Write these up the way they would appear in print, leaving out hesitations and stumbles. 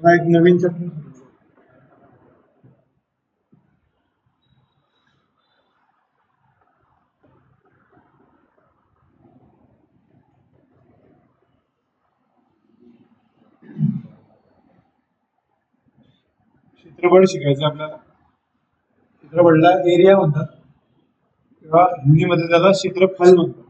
बघा एक नवीन चॅप्टर क्षेत्रफळ शिकायचं आपल्याला. क्षेत्रफळला एरिया म्हणतात किंवा हिंदीमध्ये त्याला क्षेत्रफळ म्हणतात.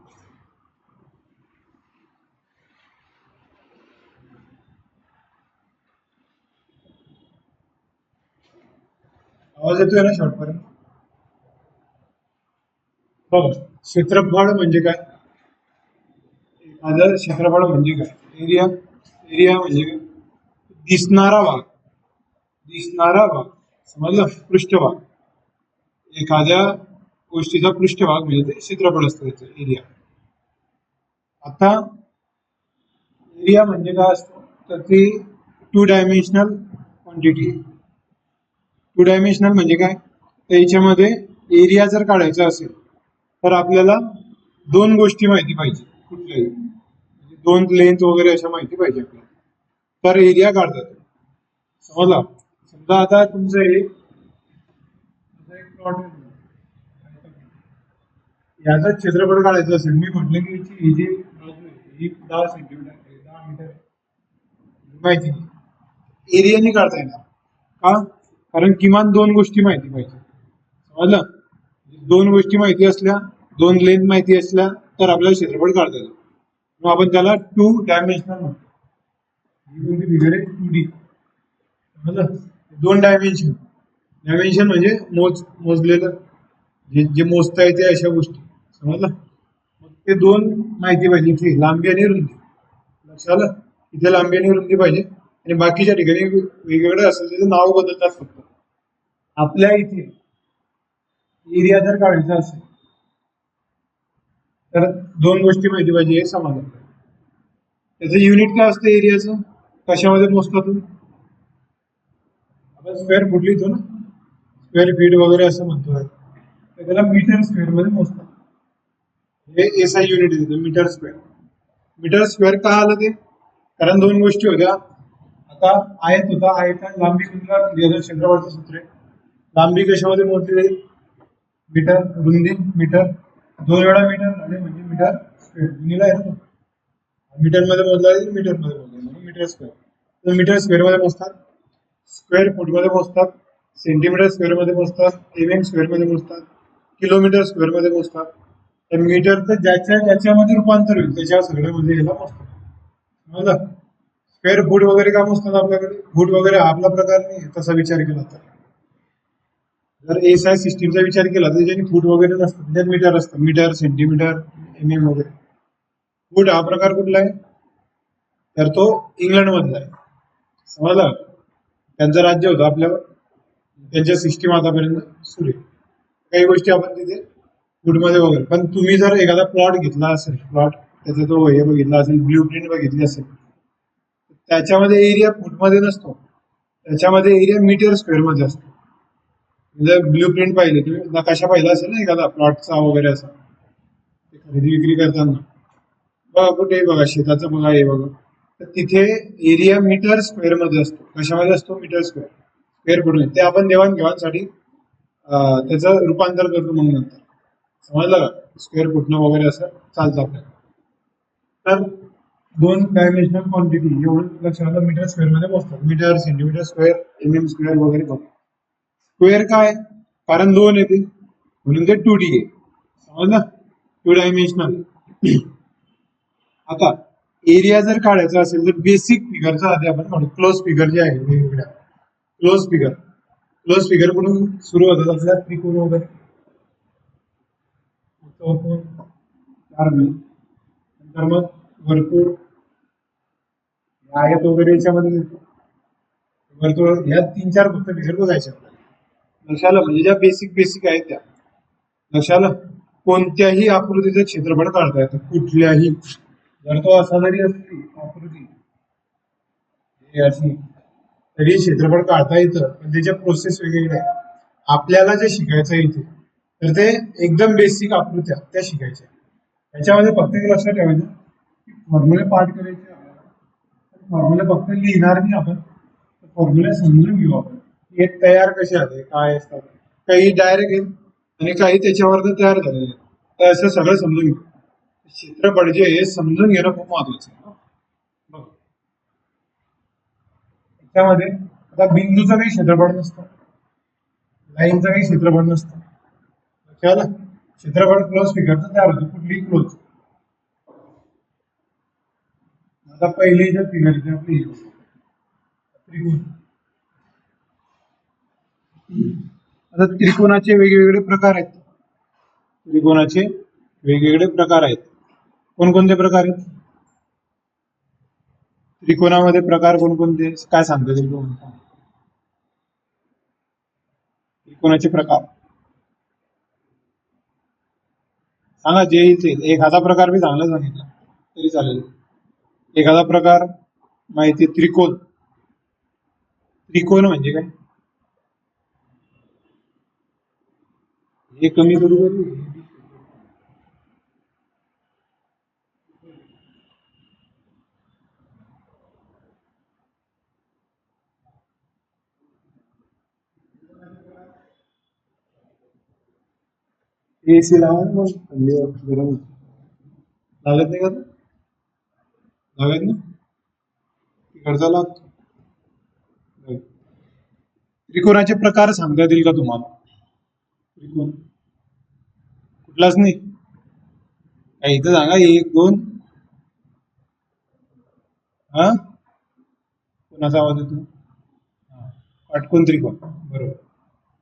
आवाज येतोय ना शॉर्टपर्यंत? बघा क्षेत्रफळ म्हणजे काय, एखादं क्षेत्रफळ म्हणजे काय, एरिया. एरिया म्हणजे काय, दिसणारा भाग. दिसणारा भाग समजलं, पृष्ठभाग. एखाद्या गोष्टीचा पृष्ठभाग म्हणजे ते क्षेत्रफळ असतं त्याचं एरिया. आता एरिया म्हणजे काय असतं तर ती 2 डायमेन्शनल क्वांटिटी. 2 डायमेन्शनल म्हणजे काय, तर याच्यामध्ये एरिया जर काढायचा असेल तर आपल्याला दोन गोष्टी माहिती पाहिजे. कुठल्याही म्हणजे दोन लेंथ वगैरे अशा माहिती पाहिजे आपल्याला, तर एरिया काढतात. समजला. समजा आता तुमचं हे एक प्लॉट आहे, याचं क्षेत्रफळ काढायचं असेल, मी म्हटलं की ही जी बाजू आहे ही 10 सेंटीमीटर आहे, 10 मीटर माहिती नाही, एरियाने काढता येणार. का, कारण किमान दोन गोष्टी माहिती पाहिजे. समजलं. दोन गोष्टी माहिती असल्या, दोन लेंथ माहिती असल्या तर आपल्याला क्षेत्रफळ काढता येतं. मग आपण त्याला 2 डायमेन्शनल म्हणतो. ही कोणती फिगर आहे, 2D. समजलं. 2 डायमेन्शन. डायमेन्शन म्हणजे मोजलेलं, जे मोजता येते अशा गोष्टी. समजलं. मग ते दोन माहिती पाहिजे, इथे लांबी आणि रुंदी. लक्षात आलं. इथे लांबी आणि रुंदी पाहिजे आणि बाकीच्या ठिकाणी वेगवेगळे असेल त्याचं नाव बदलतात फक्त. आपल्या इथे एरिया जर काढायचा असेल तर दोन गोष्टी माहिती पाहिजे, हे समजलं. त्याचं युनिट काय असतं एरियाचं, कशामध्ये मोजता तुम्ही? आपण स्क्वेअर फूट लिहितो ना, स्क्वेअर फीट वगैरे असं म्हणतो, तर त्याला मीटर स्क्वेअर मध्ये मोजतात. हे एसआय युनिट येतं, मीटर स्क्वेअर. मीटर स्क्वेअर का आलं ते, कारण दोन गोष्टी होत्या. आता आयत होता, आयत लांबी गुणिले क्षेत्रफळचं सूत्र आहे. लांबी कशामध्ये मोजली जाईल, मीटर, रुंदी मीटर, दोन वेळा मीटर झाले म्हणजे मीटर स्क्वेअर गुणिला आहे ना, मीटर मध्ये मोजला जाईल, मीटर मध्ये मोजला जाईल, मीटर स्क्वेअर. तर मीटर स्क्वेअर मध्ये मोजतात, स्क्वेअर फूट मध्ये मोजतात, सेंटीमीटर स्क्वेअर मध्ये मोजतात, एमएम स्क्वेअर मध्ये मोजतात, किलोमीटर स्क्वेअर मध्ये मोजतात. तर मीटरचं ज्याच्या ज्याच्यामध्ये रूपांतर होईल त्याच्या सगळ्यामध्ये याला मोजतात. समजलं. स्क्वेअर फूट वगैरे का मोजतात आपल्याकडे, फूट वगैरे हा आपला प्रकार नाही तसा विचार केला तर. जर एसआय सिस्टीमचा विचार केला तर त्याच्याने फूट वगैरे नसतं, त्याच्यात मीटर असतं, मीटर, सेंटीमीटर, एमएम वगैरे. फूट हा प्रकार कुठला आहे, तर तो इंग्लंड मधला आहे. समजलं. त्यांचं राज्य होतं आपल्यावर, त्यांच्या सिस्टीम आतापर्यंत सुरू आहे. काही गोष्टी आपण तिथे फूटमध्ये वगैरे. पण तुम्ही जर एखादा प्लॉट घेतला असेल, प्लॉट त्याचा तो हे बघितला असेल, ब्ल्यू प्रिंट बघितली असेल, त्याच्यामध्ये एरिया फूटमध्ये नसतो, त्याच्यामध्ये एरिया मीटर स्क्वेअर मध्ये असतो. म्हणजे ब्ल्यू प्रिंट पाहिले तुम्ही, नकाशा पाहिला असेल ना एखादा प्लॉटचा वगैरे असा, खरेदी विक्री करताना बघा, कुठे बघा शेताचं बघा, हे बघा, तर तिथे एरिया मीटर स्क्वेअर मध्ये असतो. कशामध्ये असतो, मीटर स्क्वेअर. Square foot. ते आपण देवाणघेवाणसाठी त्याचं रूपांतर करतो मग नंतर. समजलं का, स्क्वेअर फुटनं वगैरे असं चालतं आपल्याला. तर 2 डायमेन्शनल क्वांटिटी एवढं लक्षात आलं, मीटर स्क्वेअर मध्ये मोजतात. Metre, centimetre square, mm square वगैरे बघ. स्क्वेअर काय, कारण 2 येते म्हणून ते 2D आहे. समजलं, 2 डायमेन्शनल. आता एरिया जर काढायचा असेल तर बेसिक फिगरचा आधी आपण म्हणू, क्लोज फिगर जे आहे वेगवेगळ्या, क्लोज फिगर. क्लोज फिगर म्हणून सुरू होतात आपल्या त्रिकोण वगैरे, चौकोन, नंतर मग वर्तुळ, आयत वगैरे याच्यामध्ये वर्तुळ. ह्या 3-4 फक्त फिगर बघायच्या आपल्याला. लक्षाला, म्हणजे ज्या बेसिक बेसिक आहेत त्या. लक्षाला. कोणत्याही आकृतीचं क्षेत्रफळ काढता येतं, कुठल्याही. जर तो असा जरी असली आकृती अशी तरी क्षेत्रफळ काढता येतं, पण त्याच्या प्रोसेस वेगवेगळ्या आहेत. आपल्याला जे शिकायचं आहे इथे तर ते एकदम बेसिक आकृत्या त्या शिकायच्या. त्याच्यामध्ये फक्त एक लक्षात ठेवायचं की फॉर्म्युले पाठ करायचे, फॉर्म्युले फक्त लिहिणार नाही आपण, फॉर्म्युला समजून घेऊ आपण हे तयार कसे आले काय असतात काही डायरेक्ट आहेत आणि काही त्याच्यावर तयार झालेले आहेत. तर असं सगळं समजून घेऊ. क्षेत्रफळ जे हे समजून घेणं खूप महत्वाचं आहे. बघ त्यामध्ये आता बिंदूचं काही क्षेत्रफळ नसतं, लाईनचं काही क्षेत्रफळ नसतं. लक्षात आलं? क्षेत्रफळ क्लोज फिगरचं तयार होतं कुठली क्लोज. आता पहिली जर फिगर येते आपली त्रिकोण. आता त्रिकोणाचे वेगवेगळे प्रकार आहेत. त्रिकोणाचे वेगवेगळे प्रकार आहेत. कोणकोणते प्रकार आहेत त्रिकोणामध्ये? प्रकार कोणकोणते काय सांगता येईल तुम्हाला? त्रिकोणाचे प्रकार सांगा जे येईल ते. एखादा प्रकार मी चांगला सांगितला तरी चालेल. एखादा प्रकार माहिती. त्रिकोण. त्रिकोण म्हणजे काय हे कमी करू करू एसी लावा ना मग गरम लागत नाही का? लागत नाही तिकडचा लागतो. त्रिकोणाचे प्रकार सांगता येतील का तुम्हाला? त्रिकोण कुठलाच नाही काय इथं सांगा. एक दोन. हा कोणाचा आवाज येतो? काटकोन त्रिकोण बरोबर.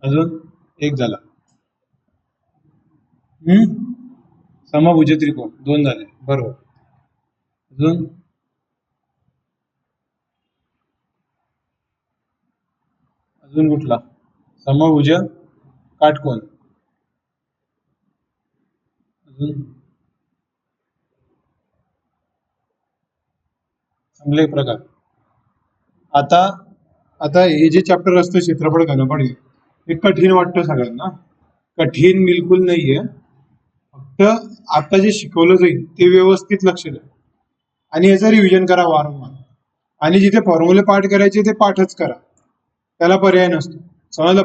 अजून एक झाला. समभुज त्रिकोण दोन झाले बरोबर. अजून अजून कुठला? समभुज काटकोन. अजून चांगले प्रकार. आता आता हे जे चॅप्टर असतं क्षेत्रफळ घनफळ हे कठीण वाटतं सगळ्यांना. कठीण बिलकुल नाहीये. फक्त आता जे शिकवलं जाईल ते व्यवस्थित लक्ष द्या आणि याचं रिव्हिजन करा वारंवार. आणि जिथे फॉर्म्युले पाठ करायचे ते पाठच करा, त्याला पर्याय नसतो. समजलं?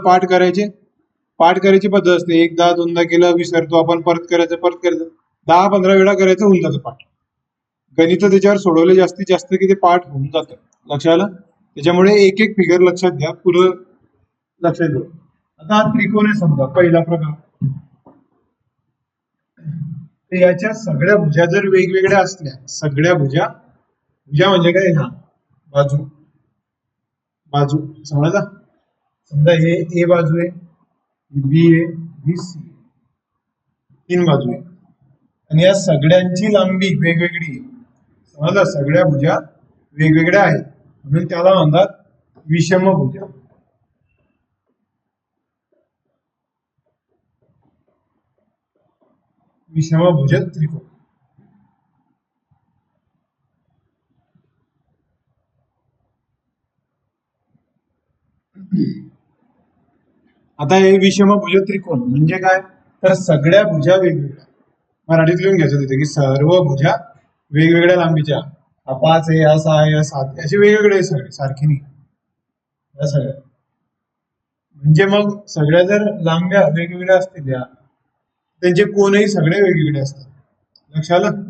पाठ करायची पद्धत असते. एकदा दोनदा केलं विसरतो आपण, परत करायचं 10-15 वेळा करायचं होऊन जातं पाठ. गणित त्याच्यावर सोडवले जास्तीत जास्त की ते पाठ होऊन जातं. लक्षात आलं? त्याच्यामुळे एक एक फिगर लक्षात घ्या, पुढं लक्षात घेऊ. आता हा त्रिकोण आहे समजा पहिला प्रकार. तर याच्या सगळ्या भुजा जर वेगवेगळ्या असल्या, सगळ्या भुजा म्हणजे काय? हा बाजू. बाजू समजला? समजा हे ए बाजू आहे, बी आहे, बी सी, 3 बाजू आहे आणि या सगळ्यांची लांबी वेगवेगळी आहे. समजलं? सगळ्या भुजा वेगवेगळ्या आहेत म्हणून त्याला म्हणतात विषमभुजा. विषमभुज त्रिकोण. आता हे विषमभुज त्रिकोण म्हणजे काय? तर सगळ्या भुजा वेगवेगळ्या. मराठीत लिहून घ्यायचं तिथे की सर्व भुजा वेगवेगळ्या लांबीच्या. हा 5 आहे, हा 6 आहे, हा 7 आहे, असे वेगवेगळे सगळे सारखे नाही. या सगळ्या म्हणजे मग सगळ्या जर लांब्या वेगवेगळ्या असतील या, त्यांचे कोणही सगळे वेगवेगळे असतात. लक्षात आलं?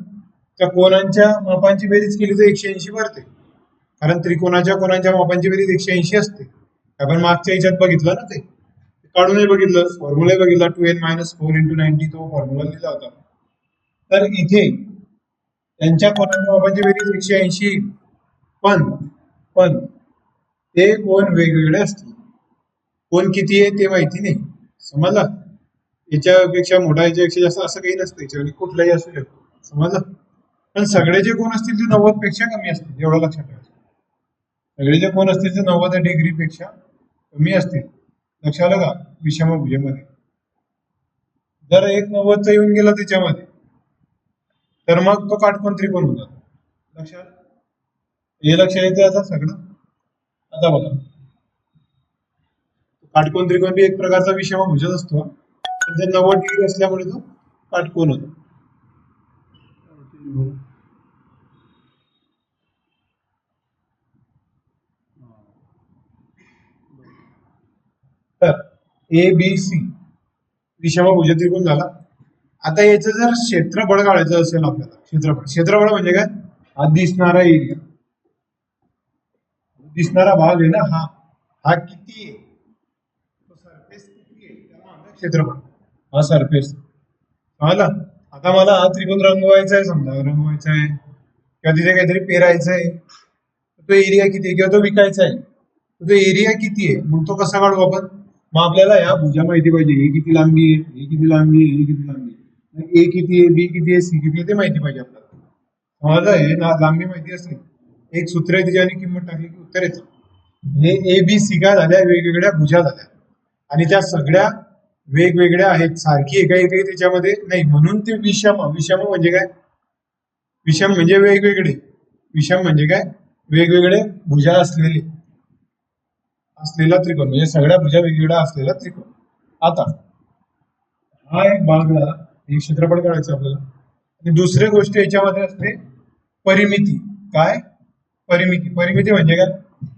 त्या कोणांच्या मापांची बेरीज केली तर 180 भरते. कारण त्रिकोणाच्या कोणाच्या मापांची बेरीज 180 असते. आपण मागच्या ह्याच्यात बघितलं ना, ते काढूनही बघितलं, फॉर्म्युला बघितला. 2n-4 × 90 तो फॉर्म्युला लिहिला होता. तर इथे त्यांच्या कोणाच्या मापांची बेरीज 180. पण पण ते कोण वेगवेगळे असतील. कोण किती आहे ते माहिती नाही. समजलं? याच्यापेक्षा मोठा, याच्यापेक्षा जास्त असं काही नसतं. याच्यामध्ये कुठलाही असू शकतो. समजलं? पण सगळे जे कोण असतील ते 90 पेक्षा कमी असतील, एवढं लक्षात ठेवायचं. सगळे जे कोण असतील ते 90 डिग्री पेक्षा कमी असतील. लक्षात आलं का? विषमभुजेमध्ये जर 190 येऊन गेला त्याच्यामध्ये तर मग तो काटकोन त्रिकोण होता. लक्षात हे लक्षात येते आता सगळं. आता बघा, काटकोन त्रिकोण बी एक प्रकारचा विषमभुजच असतो, पण ते 90 डिग्री असल्यामुळे तो काटकोन होतो. ए बी सी विषमभुज त्रिकोण झाला. आता याचं जर क्षेत्रफळ काढायचं असेल आपल्याला, क्षेत्रफळ म्हणजे काय, हा दिसणारा एरिया, दिसणारा भाग आहे ना, हा किती आहे, सरफेस किती आहे त्याला म्हणतात क्षेत्रफळ. हा सरफेस आला. आता मला हा त्रिकोण रंगवायचा आहे, समजा रंगवायचा आहे किंवा तिथे काहीतरी पेरायचं आहे, तो एरिया किती आहे, किंवा तो विकायचा आहे, तो एरिया किती आहे, मग तो कसा काढू आपण. मग आपल्याला ह्या भुजा माहिती पाहिजे, हे किती लांबी आहे, हे किती लांबी आहे, हे किती लांबी आहे, ए किती आहे, बी किती आहे, सी किती आहे, ते माहिती पाहिजे आपल्याला. मला हे लांबी माहिती असेल, एक सूत्र आहे त्याची किंमत टाकली की उत्तर येतं. हे ए बी सी काय झाल्या, वेगवेगळ्या भुजा झाल्या आणि त्या सगळ्या वेगवेगळ्या आहेत, सारखी एकाही त्याच्यामध्ये नाही, म्हणून ते विषम. विषम म्हणजे काय, विषम म्हणजे वेगवेगळे, विषम म्हणजे काय, वेगवेगळे भुजा असलेला त्रिकोण, म्हणजे सगळ्या भुजा वेगवेगळ्या असलेला त्रिकोण. आता हा एक भाग झाला, एक क्षेत्रफळ काढायचं आपल्याला. आणि दुसरी गोष्ट याच्यामध्ये असते परिमिती. काय, परिमिती म्हणजे काय,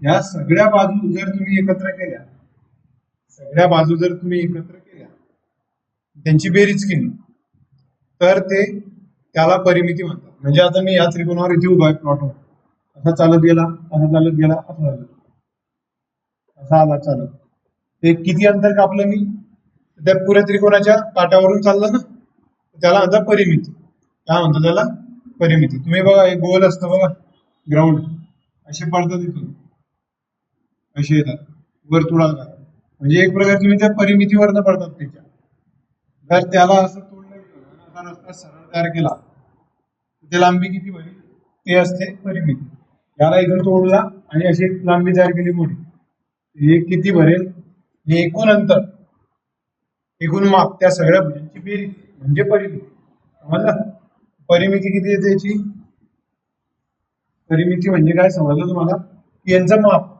या सगळ्या बाजू जर तुम्ही एकत्र केल्या, त्यांची बेरीज केली तर त्याला परिमिती म्हणतात. म्हणजे आता मी या त्रिकोणावर इथे उभा आहे प्लॉटवर, असा चालत गेला, असा आला चालत, ते किती अंतर कापलं मी, त्या पुऱ्या त्रिकोणाच्या काठावरून चाललं ना, त्याला म्हणतात परिमिती. काय म्हणतो त्याला, परिमिती. तुम्ही बघा, एक गोल असतं बघा ग्राउंड, असे पडतात इथून, असे येतात वर्तुळाकार, म्हणजे एक प्रकारे तुम्ही त्या परिमितीवरनं पडतात त्याच्या. जर त्याला असं तोडलं गेलं, असा रस्ता सरळ तयार केला, ते लांबी किती होईल, ते असते परिमिती. याला इथून तोडला आणि अशी लांबी तयार केली मोठी, हे किती भरेल, हे एकूण अंतर, एकूण माप, त्या सगळ्या भुजांची बेरीज म्हणजे परिमिती. समजलं, परिमिती किती येते याची, परिमिती म्हणजे काय समजलं तुम्हाला, की यांचं माप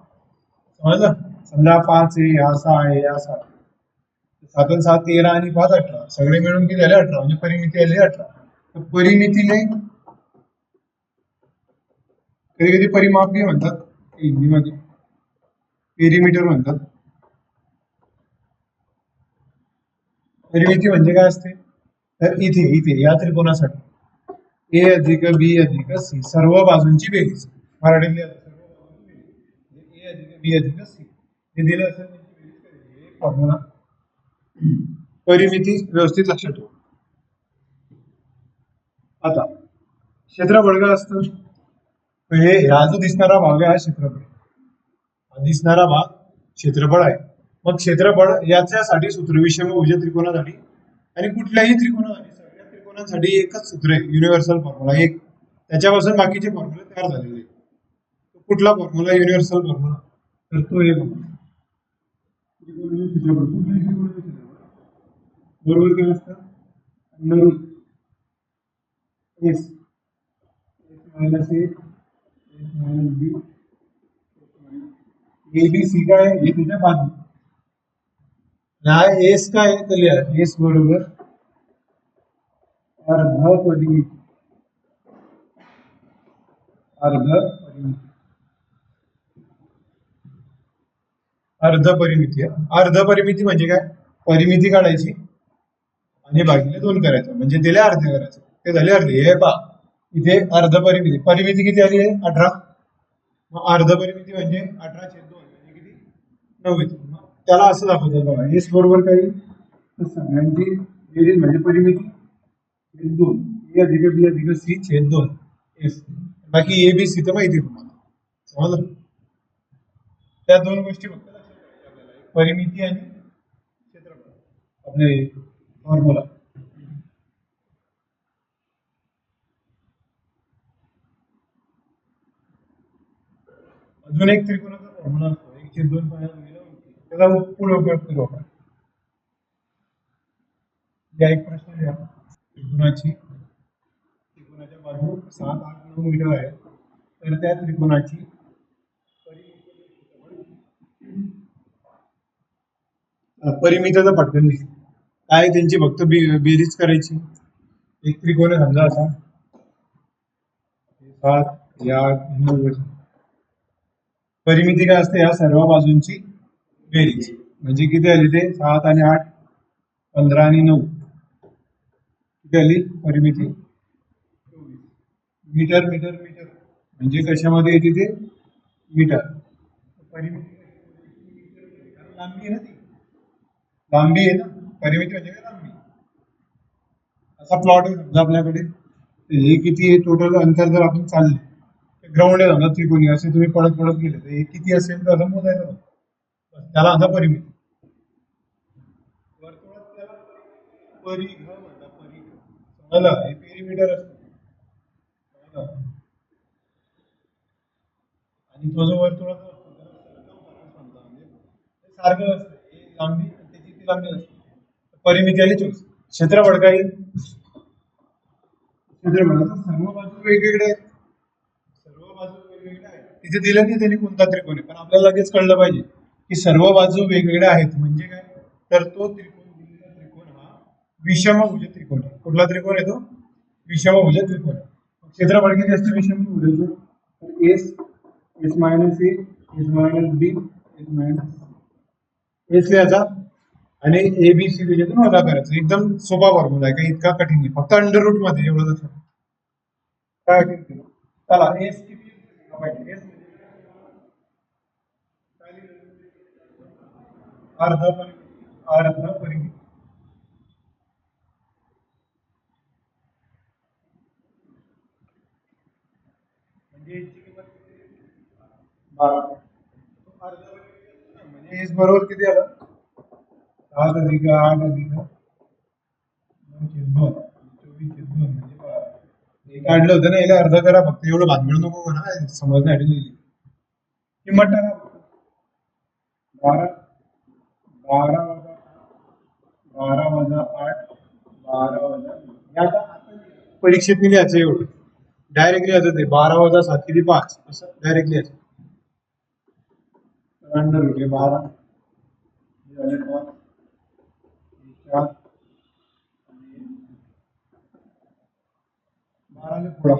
समजलं. समजा 5 आहे, असा आहे, असा, 7 आणि 7 13 आणि 5 18, सगळे मिळून किती झाले 18, म्हणजे परिमिती आली 18. तर परिमितीने कधी कधी परिमाप बी म्हणतात हिंदीमध्ये, पेरीमीटर म्हणतात. परिमिती म्हणजे काय असते, तर इथे या त्रिकोणासाठी ए अधिक बी अधिक सी सर्व बाजूंची बेरीज, मराठीतली ए अधिक बी अधिक सी, हे दिलं असेल फॉर्म्युला. परिमिती व्यवस्थित लक्षात ठेवा. आता क्षेत्रफळ काय असतं, हे हा जो दिसणारा भाग आहे हा क्षेत्रफळ, हा दिसणारा भाग क्षेत्रफळ आहे. मग क्षेत्रफळ याच्यासाठी सूत्र विषमभुज त्रिकोणासाठी आणि कुठल्याही त्रिकोणासाठी, सगळ्या त्रिकोणासाठी एकच सूत्र आहे, युनिव्हर्सल फॉर्म्युला एक, त्याच्यापासून बाकीचे फॉर्म्युले तयार झालेले आहेत. कुठला फॉर्म्युला, युनिव्हर्सल फॉर्म्युला, तर तो एक क्षेत्रफळ, कुठल्याही त्रिकोणाचे क्षेत्रफळ बरोबर काय असतं, S minus A minus B, A B C काय हे त्याच्या बाजू, एस काय तर लिहा, एस बरोबर अर्ध परिमिती, अर्ध परिमिती म्हणजे काय, परिमिती काढायची आणि भागिले 2 करायचं, म्हणजे दिले अर्धे करायचं, ते झाले अर्धे. हे पहा इथे अर्ध परिमिती, परिमिती किती आली आहे 18, मग अर्ध परिमिती म्हणजे 18/2 म्हणजे किती 9 येतो. त्याला असं दाखवतात बघा, एस बरोबर काही सगळ्यांची बेरीज म्हणजे परिमिती 2, ए अधिक बी अधिक सी छेद 2 एस. बाकी ए बी सी तर माहिती आहे तुम्हाला, समजलं. त्या दोन गोष्टी फक्त लक्षात ठेवायच्या आपल्याला, परिमिती आणि क्षेत्रफळ आपले फॉर्म्युला. अजून एक त्रिकोणाचा फॉर्म्युला असतो, 1/2 त्याचा पुढे उपयोग करू आपण. या एक प्रश्न लिहा, त्रिकोणाच्या बाजू 7, 8, 9 मीटर आहे, तर त्या त्रिकोणाची परिमितीचा पटकन काय, त्यांची फक्त बेरीज करायची. एक त्रिकोण समजा असा 7 या 9, परिमिती काय असते, या सर्व बाजूंची बेरीज. म्हणजे किती आली ते 7 आणि 8 15 आणि 9 किती आली परिमिती 24. मीटर मीटर मीटर म्हणजे कशामध्ये येते ते मीटर परिमिती कारण लांबी आहे ना ती लांबी आहे ना परिमिती म्हणजे काय लांबी असा प्लॉट आहे समजा आपल्याकडे हे किती आहे टोटल अंतर जर आपण चालले ग्राउंड आहे समजा त्रिकोणी असे तुम्ही पडत पडत गेले तर हे किती असेल तर असं मोजायचं त्याला आता परिमिती वर्तुळात त्याला परिघ म्हणतात परिघ समजलं हे पेरिमीटर असतं समजलं? आणि तो जो वर्तुळाचा असतो त्याला circumference म्हणतात म्हणजे ते सारखं असतं हे लांबी त्याची ती लांबी असते परिमिती आली 24 क्षेत्रफळ काय क्षेत्रफळ सर्व बाजू वेगवेगळे आहेत सर्व बाजू वेगवेगळ्या आहेत तिथे दिलं नाही त्यांनी कोणता त्रिकोण आहे पण आपल्याला लगेच कळलं पाहिजे की सर्व बाजू वेगवेगळ्या आहेत म्हणजे काय तर तो त्रिकोण दिलेला त्रिकोण हा विषमभुज त्रिकोण आहे कुठला त्रिकोण आहे तो विषमभुज त्रिकोण आहे क्षेत्रफळ किती असतं विषमभुजाचं तर S S minus A S minus B S minus S लिहायचा आणि ए बी सी त्याच्यातून वजा करायचं एकदम सोपा फॉर्म्युला आहे काही इतका कठीण नाही फक्त अंडर रूट मध्ये एवढं लक्षात काय केलं चला एस किती एस अर्ध अर्ध परिमिती म्हणजे याची किंमत किती 12 अर्ध परिमिती म्हणजे एस बरोबर किती आलं 7 अधिक 8 अधिक 9 24 2 म्हणजे 12 हे काढलं होतं ना याला अर्ध करा फक्त एवढं भानगड नको ना समजण्यासाठी लिहिली किंमत टाका 12 12 वजा 12 वजा 8 12 वजा या आता परीक्षेत लिहायचं एवढं डायरेक्ट लिहायचं ते 12 वजा 7 किती 5 असं डायरेक्ट लिहायचं अंडर रूट आहे 12 झाले 5 4 12 ने पुढा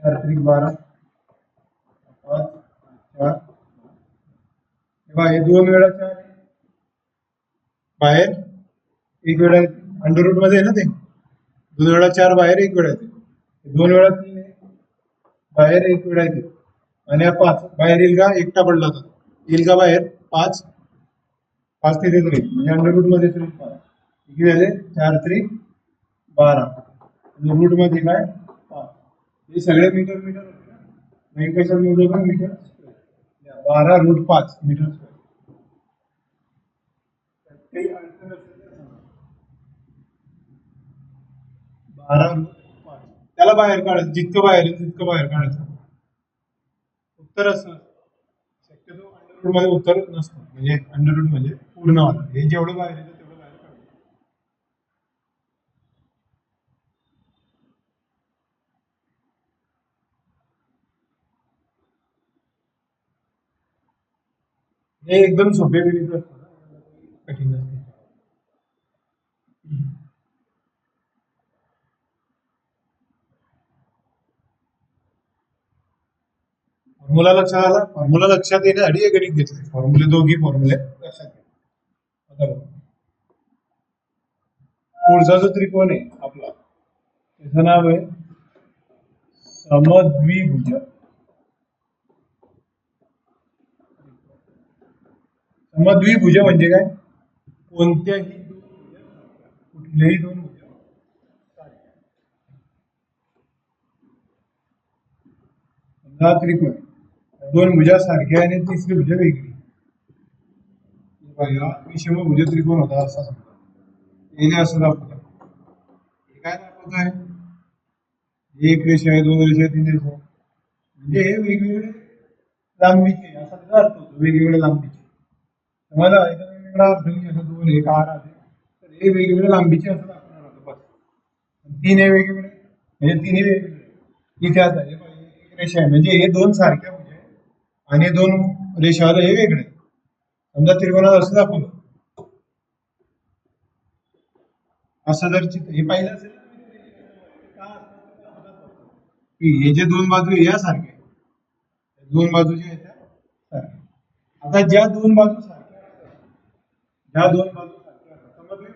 4 त्रिक 12 5 4 हे 2 वेळा 4 बाहेर एक वेळा अंडर रूट मध्ये आहे ना ते 2 वेळा 4 बाहेर एक वेळा येते 2 वेळा 3 बाहेर एक वेळा येते आणि हा 5 बाहेर येईल का एकटा पडला तर येईल का बाहेर 5 5 तिथे तरी म्हणजे अंडर रूट मध्ये तरी 5 किती झाले 4 त्रिक 12 आणि रूट मध्ये काय 5 हे सगळे मीटर मीटर होते ना नाही कशात मोजलं मीटर 12 रूट 5 मीटर स्क्वेअर काही अडचण असेल तर सांगा 12 रूट 5 त्याला बाहेर काढायचं जितकं बाहेर आहे तितकं बाहेर काढायचं उत्तर असं शक्यतो अंडर रूट मध्ये उत्तर नसतं म्हणजे अंडर रूट म्हणजे पूर्ण वाला हे जेवढं बाहेर येतं तेवढं बाहेर काढायचं हे एकदम सोपे गणित असतं ना कठीण नसते फॉर्म्युला लक्षात आला फॉर्म्युला लक्षात येण्यासाठी हे गणित घेतले फॉर्म्युले दोघी फॉर्म्युले लक्षात घ्या आता पुढचा जो त्रिकोण आहे आपला त्याचं नाव आहे समद्विभुज समद्विभुज म्हणजे काय कोणत्याही दोन भुजा कुठल्याही दोन भुजा समजा त्रिकोण दोन भुजा सारख्या आणि तिसरी भुजा वेगळी विषमभुज त्रिकोण होता असा समजा याने असं दाखवलं हे काय दाखवत आहे एक रेषा आहे दोन रेषा तीन रेषा म्हणजे हे वेगवेगळे लांबीचे असा त्याचा अर्थ होतो वेगवेगळ्या लांबीचे तुम्हाला वेगवेगळा अर्थ नाही असं दोन एक आर आहे तर हे वेगवेगळ्या लांबीचे असं दाखवणार होतं बस तीन हे वेगवेगळे म्हणजे तिन्ही वेगवेगळे इथे आता हे एक रेषा आहे म्हणजे हे दोन सारख्या म्हणजे आणि दोन रेषावाले हे वेगळे समजा त्रिकोणात असं दाखवलं असं जर चित्र हे पाहिलं असेल की हे जे दोन बाजू या सारखे दोन बाजू जे आहेत त्या सारख्या आता ज्या दोन बाजू सारख्या असतात, ज्या दोन बाजू सारख्या असतात, समजले?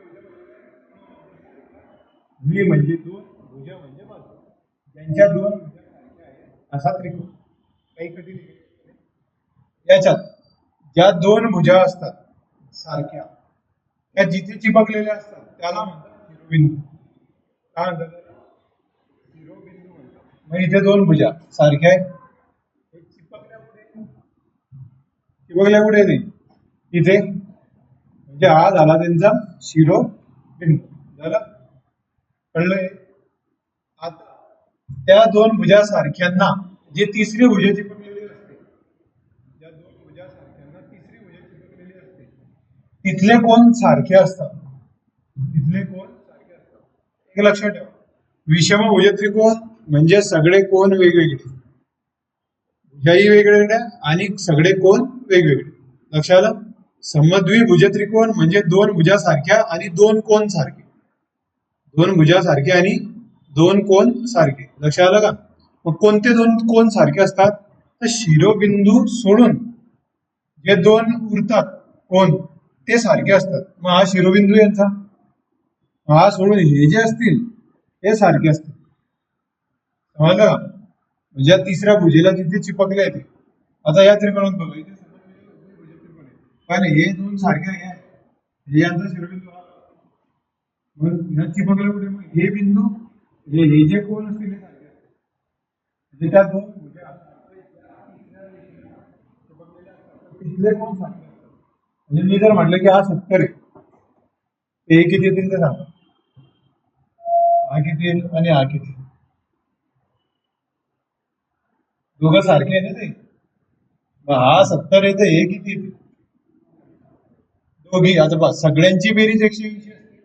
द्वि म्हणजे दोन, भुज म्हणजे बाजू, ज्यांच्या दोन भुजा सारख्या आहेत असा त्रिकोण. काही कठीण आहे? याच्यात ज्या दोन भुजा असतात सारख्या, त्या जिथे चिपकलेल्या असतात त्याला म्हणतात शिरोबिंदू. काय म्हणतात? शिरोबिंदू म्हणतात. मग इथे दोन भुजा सारख्या आहेत, चिपकल्या कुठे नाही इथे, म्हणजे हा झाला त्यांचा शिरोबिंदू. झालं? कळलंय? आता त्या दोन भुजा सारख्यांना जे तिसरी भुजा चिपकलेली असते, ज्या दोन भुजा सारख्यांना तिसरी भुजा चिपकलेली असते, तिथले कोण सारखे असतात, तिथले कोण सारखे असतात. हे लक्षात ठेवा. विषमभुज त्रिकोण म्हणजे सगळे कोण वेगवेगळे, भुजाही वेगवेगळ्या आणि सगळे कोण वेगवेगळे. लक्षात आलं? समद्विभुज त्रिकोण म्हणजे दोन भुजा सारख्या आणि दोन कोण सारखे, दोन भुजा सारखे आणि दोन कोण सारखे. लक्षात आलं का? मग कोणते दोन कोण सारखे असतात? तर शिरोबिंदू सोडून जे दोन उरतात कोण ते सारखे असतात. मग हा शिरोबिंदू यांचा, हा सोडून हे जे असतील हे सारखे असतील. समजलं का? म्हणजे तिसऱ्या भुजेला जिथे चिपकले आहे ते. आता या त्रिकोणात बघा, इथे काय नाही, हे दोन सारखे आहे, हे यांचा शिरोबिंदू हा. मग ह्या चिपकले कुठे? मग हे बिंदू, हे जे कोण असतील हे सारखे असतात. म्हणजे त्या दोन भुजा तिथले कोण सारखे असतात. म्हणजे मी जर म्हटलं की हा 70 आहे, ते किती येतील ते सांगा. हा किती येईल आणि हा किती? दोघं सारखे आहे ना ते. मग हा 70 येते, हे किती येते? दोघी. आता बस सगळ्यांची बेरीज 180 असते,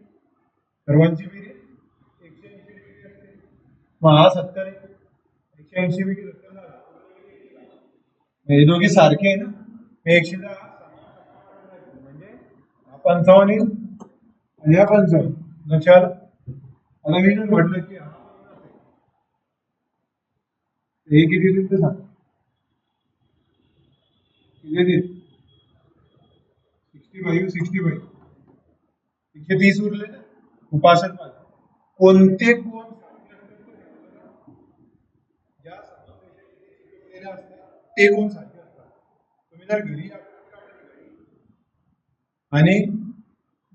सर्वांची बेरीज 180 असते. मग हा 70 आहे, 180 पैकी 70 झाला. हे दोघी सारखे आहे ना, 110 म्हणजे हा 55 येईल आणि हा 55. लक्षात? आता मी जर म्हटलं की हे किती येतील ते सांग. किती येतील? 65, 65, 130 उरले ना. उपासन कोणते कोण ज्या समस्येला असतात ते कोण सारखे असतात. तुम्ही जर घरी आणि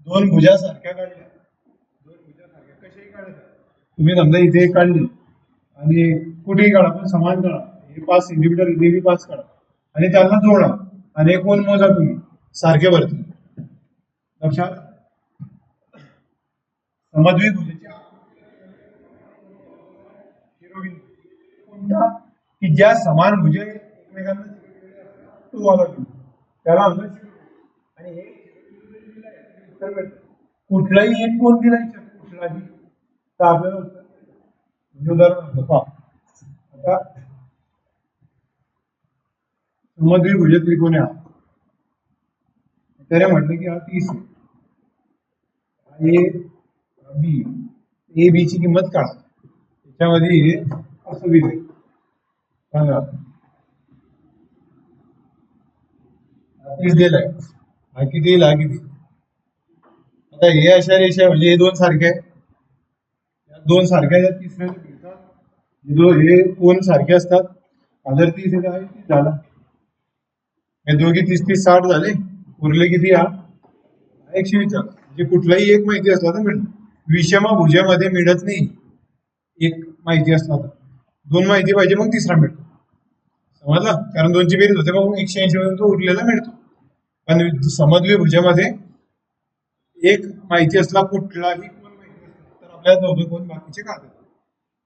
दोन भुजा सारख्या काढल्या, दोन भुजा सारख्या कशाही काढल्या, तुम्ही समजा इथे एक काढली आणि कुठेही काढा पण समान काढा, हे 5 सेंटीमीटर इथे बी 5 काढा आणि त्यांना जोडा आणि एक कोण मोजा तुम्ही, सारखे भरतील. लक्षात? समद्विभुजाची शिरोबिंदू कोणता? की ज्या समान भुजे एकमेकांना तो वाला बिंदू, त्याला म्हणतात शिरोबिंदू. आणि हे उत्तर भेटतं. कुठलाही एक कोण दिलाय, कुठलाही, तर आपल्याला उत्तर म्हणजे उदाहरण पहा. आता समद्विभुज त्रिकोण आहे, त्याने म्हटलं की हा 30 आहे, ए बी ची किंमत काढा, त्याच्यामध्ये हे असं दिलंय सांगा. 30 दिलाय, हा किती येईल, हा किती? आता हे अशा रेषा म्हणजे हे दोन सारखे आहे, दोन सारख्या आहेत, तिसऱ्या हे कोण सारखे असतात. जर 30 आहे 30 झाला, हे दोघी 30 30 60 झाले, उरले किती? हा 120. म्हणजे कुठलाही एक माहिती असला तर मिळत. विषमभुजामध्ये मिळत नाही एक माहिती असला तर, दोन माहिती पाहिजे मग तिसरा मिळतो. समजला? कारण दोनची बेरीज होते मग 180 मधून तो उरलेला मिळतो. पण समद्विभुजामध्ये एक माहिती असला, कुठलाही कोण माहिती असला तर आपल्याला दोघे कोण बाकीचे काढतात.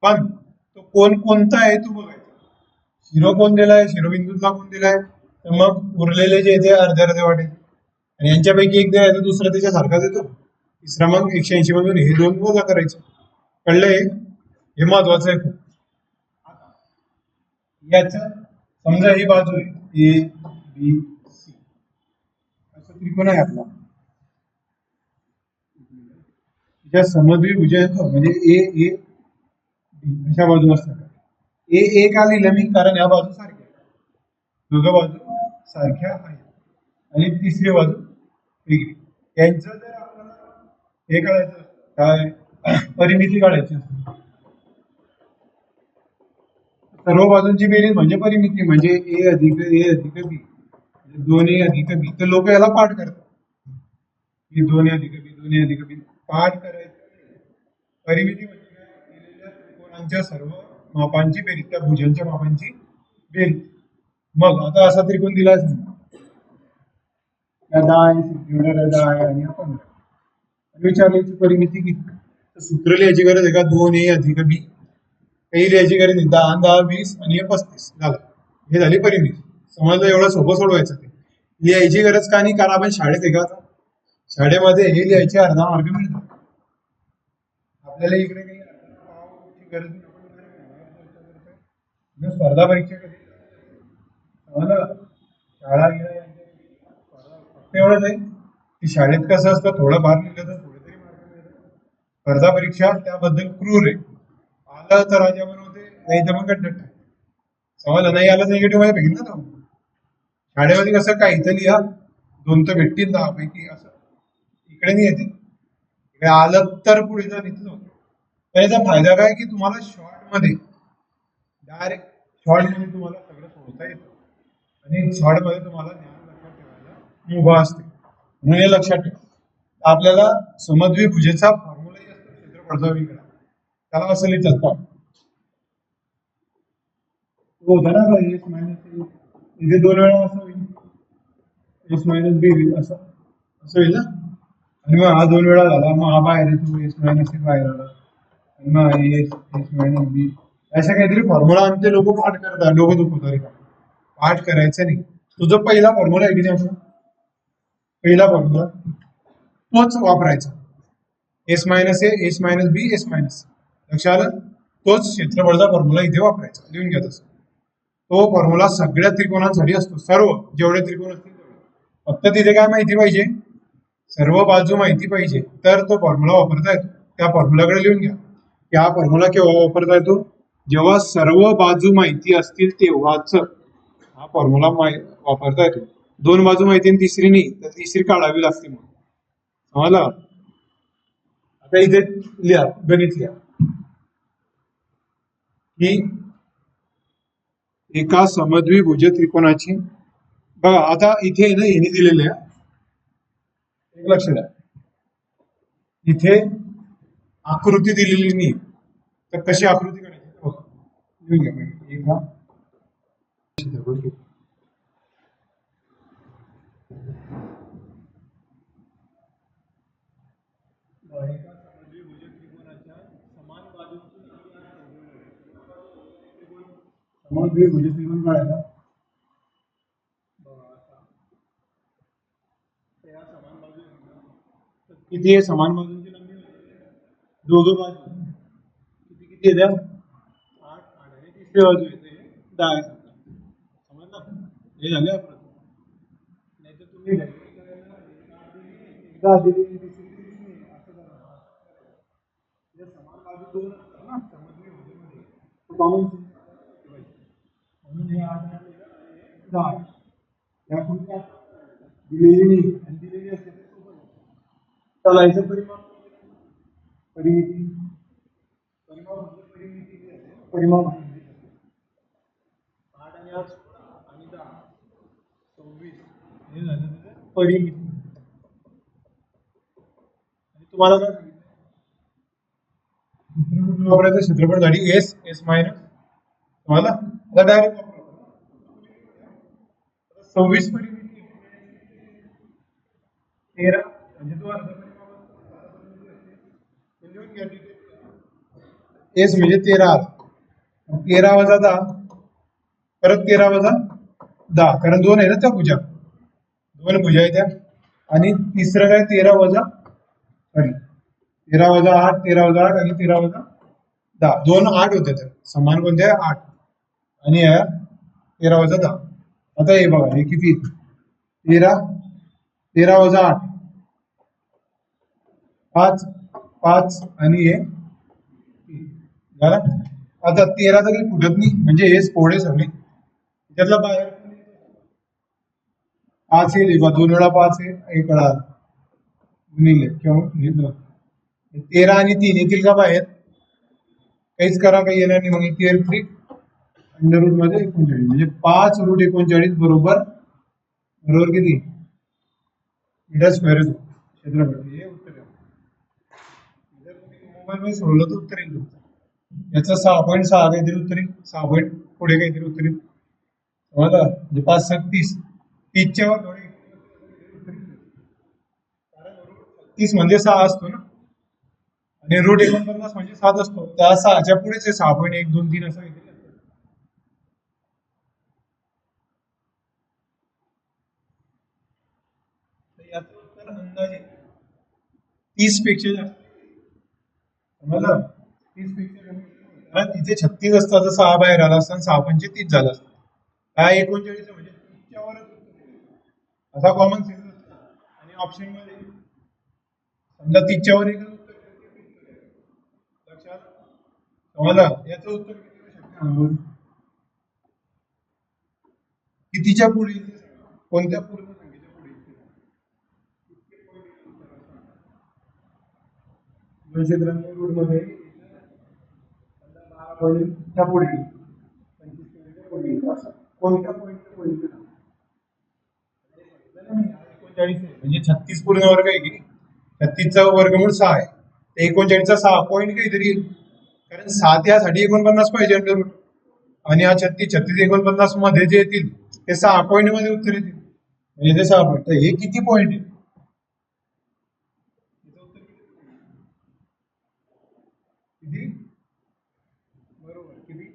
पण तो कोण कोणता आहे तो बघायचा. शिरो कोण दिलाय, शिरोबिंदूला कोण दिलाय, तर मग उरलेले जे ते अर्धे अर्धे वाटे आणि यांच्यापैकी एक द्यायचा, दुसरा त्याच्या सारखाच येतो, तिसरा मग 180 मधून हे दोन वजा करायचं. कळलंय? हे महत्वाचं आहे खूप. याच्या समजा ही बाजू आहे ए बी सी, असं त्रिकोण आहे आपला. ज्या समद्विभुज म्हणजे ए ए बी अशा बाजू असतात. ए ए का लिहिलं मी, कारण या बाजू सारख्या, दोघं बाजू सारख्या आहेत. आणि तिसरी बाजू डिग्री. यांचं जर आपल्याला हे काढायचं असतं, काय परिमिती काढायची असते. सर्व बाजूंची बेरीज म्हणजे परिमिती, म्हणजे ए अधिक बी, 2a अधिक बी. तर लोक याला पाठ करतात की 2a अधिक बी, 2a अधिक बी. पाठ करायचं. परिमिती म्हणजे काय? दिलेल्या त्रिकोणांच्या सर्व मापांची बेरीज, त्या भुजांच्या मापांची बेरीज. मग आता असा त्रिकोण दिलाच नाही, 10 आहे, 10 आहे आणि 15. विचारल्याची परिमिती किती? तर सूत्र लिहायची गरज आहे का? 2a अधिक बी. काही लिहायची गरज नाही. 10 10 20 आणि 35 झालं. हे झाली परिमिती. समजलं? एवढं सोपं सोडवायचं ते. लिहायची गरज का नाही? कारण आपण शाळेत आहे का आता? शाळेमध्ये हे लिहायचे अर्धा मार्क मिळतात. आपल्याला इकडे काही गरज नाही. स्पर्धा परीक्षा कधी शाळा फक्त एवढंच आहे की शाळेत कसं असतं, थोडं फार लिहिलं तर थोडे तरी मार्क मिळतात. स्पर्धा परीक्षा त्याबद्दल क्रूर आहे. आलं तर राजा बनवते, नाही तर मग गड्डट. समजलं? नाही आलं निगेटिव्ह मध्ये भेटेल ना. शाळेमध्ये कसं काय इथं लिहा, 2 तर भेटतील 10 पैकी, असं इकडे नाही येते. इकडे आलं तर पुढे जा, इथलं होतं. तर याचा फायदा काय की तुम्हाला शॉर्ट मध्ये डायरेक्ट मध्ये तुम्हाला सगळं सोडता येतं आणि शॉर्ट मध्ये तुम्हाला ज्ञान लक्षात ठेवायला मुभा असते. म्हणून हे लक्षात ठेवा. आपल्याला समद्विभुजेचा फॉर्म्युलाही असतो क्षेत्रफळाचा वेगळा, त्याला असं लिहितात पण होता ना एस मायनस, इथे 2 वेळा असं होईल, एस मायनस बी होईल, असं असं होईल ना. आणि मग हा 2 वेळा झाला, मग हा बाहेर येतो, एस मायनस सी बाहेर आला, आणि मग एस मायनस बी. अशा काहीतरी फॉर्म्युला आमचे लोक पाठ करतात, डोकं दुखवतात रे. पाठ करायचं नाही. तुझा पहिला फॉर्म्युला आहे की नाही, आपण पहिला फॉर्म्युला तोच वापरायचा. S minus A, S minus B, S minus. लक्षात आलं? तोच क्षेत्रफळाचा फॉर्म्युला इथे वापरायचा. लिहून घ्या तसं. तो फॉर्म्युला सगळ्या त्रिकोणांसाठी असतो, सर्व जेवढे त्रिकोण असतील तेवढे. फक्त तिथे काय माहिती पाहिजे? सर्व बाजू माहिती पाहिजे, तर तो फॉर्म्युला वापरता येतो. त्या फॉर्म्युलाकडे लिहून घ्या. की हा फॉर्म्युला केव्हा वापरता येतो? जेव्हा सर्व बाजू माहिती असतील तेव्हाच हा फॉर्म्युला वापरता येतो. 2 बाजू माहिती आणि तिसरी नाही, तर तिसरी काढावी लागते. मग समजलं? आता इथे लिहा, गणित लिहा की एका समद्विभुज त्रिकोणाची, बघा आता इथे ना याने दिलेले आहे, एक लक्ष द्या, इथे आकृती दिलेली नाही, तर कशी आकृती काढायची बघा. लिहून घ्या. एका समद्विभुज त्रिकोणाच्या समान बाजूंची समद्विभुज त्रिकोण काढायचा. किती आहे समान बाजूंची लांबी? दोघं बाजू किती किती येत्या? 8 8 आणि तिसरी बाजू येते 10 आहे. समजलं? हे झाले आपण. नाही तर तुम्ही एकदा दिली तिसरी दिली असं करा. समान बाजू 2 असतात ना समद्विभुजेमध्ये, कॉमन म्हणून हे 8 आणि 10 या पुढच्या दिलेली नाही आणि दिलेली असते चालायचं. परिमाण परिमिती परिमाण परिमिती परिमाण 8 आणि 8 आणि 10 26 हे झालं त्याचं परिमिती. आणि तुम्हाला काय सूत्र वापरायचं? क्षेत्रफळ झाली एस, एस मायनस तुम्हाला आता डायरेक्ट 26 परिमिती 13 म्हणजे तो अर्धा परिमाण लिहून घ्या. एस म्हणजे 13, 13 वजा 10, परत 13 वजा 10, कारण 2 आहे ना त्या भुजा, 2 भुजा आहेत त्या. आणि तिसरं काय? 13 वजा 13 वजा 8, 13 वजा 8 आणि 13 वजा 10, 2 8 होते. तर समान कोणते आहे? 8 आणि 13 वजा 10. आता हे बघा, हे किती? 13 13 वजा 8 5 5 आणि हे झालं. आता 13 तर काही फुटत नाही, म्हणजे हे स्फोडे सगळे त्यातला बाहेर 5 येईल, हे बघा 2 वेळा 5 आहे, 1 वेळा गुणिले किंवा 13 आणि 3 येतील का बाहेर? काहीच करा, काही येणार नाही. मग 13 अंडर रूट मध्ये 39 म्हणजे 5 रूट 39 बरोबर बरोबर किती मीटर स्क्वेअर येतो क्षेत्रफळ. हे उत्तर आहे. जर तुम्ही मोबाईल मध्ये सोडलं तर उत्तर येईल याचं 6.6 काहीतरी उत्तर येईल, 6 पॉईंट पुढे काहीतरी उत्तर येईल. समजलं? म्हणजे 5 7 30 30च्या वर थोडे 30 म्हणजे 6 असतो ना, आणि रूट 49 म्हणजे 7 असतो. त्या 6च्या पुढेच 6.123 असं काहीतरी असतं. तर याचं उत्तर अंदाजे 30 पेक्षा जास्त. समजलं? 30 पेक्षा कमी. कारण तिथे 36 असतं तर 6 बाहेर आला असता, 6 पंचे 30 झाला असतं. काय 39 म्हणजे 30च्या वरच उत्तर, असा कॉमन सेन्स असतो. आणि ऑप्शन मध्ये समजा 30च्या वर एकच उत्तर लक्षात. समजलं? याचं उत्तर किती येऊ शकतं? कितीच्या पुढे येईल ते सांगा. कोणत्या पूर्ण संख्येच्या पुढे येईल ते? 293 रूट मध्ये 12 पॉईंटच्या पुढे येईल, 25 च्या पुढे येईल, असं कोणत्या पॉईंटच्या पुढे येईल ते सांगा. 39 आहे म्हणजे 36 पूर्ण वर्ग आहे की 36चा वर्गमूळ 6 आहे, 39चा 6 पॉईंट काहीतरी येईल. कारण 7 यासाठी 49 पाहिजे अंडर रूट, आणि हा 36 49 मध्ये जे येतील ते 6 पॉईंट मध्ये उत्तर येतील, म्हणजे ते 6 पॉईंट. तर हे किती पॉईंट आहे? किती? बरोबर किती?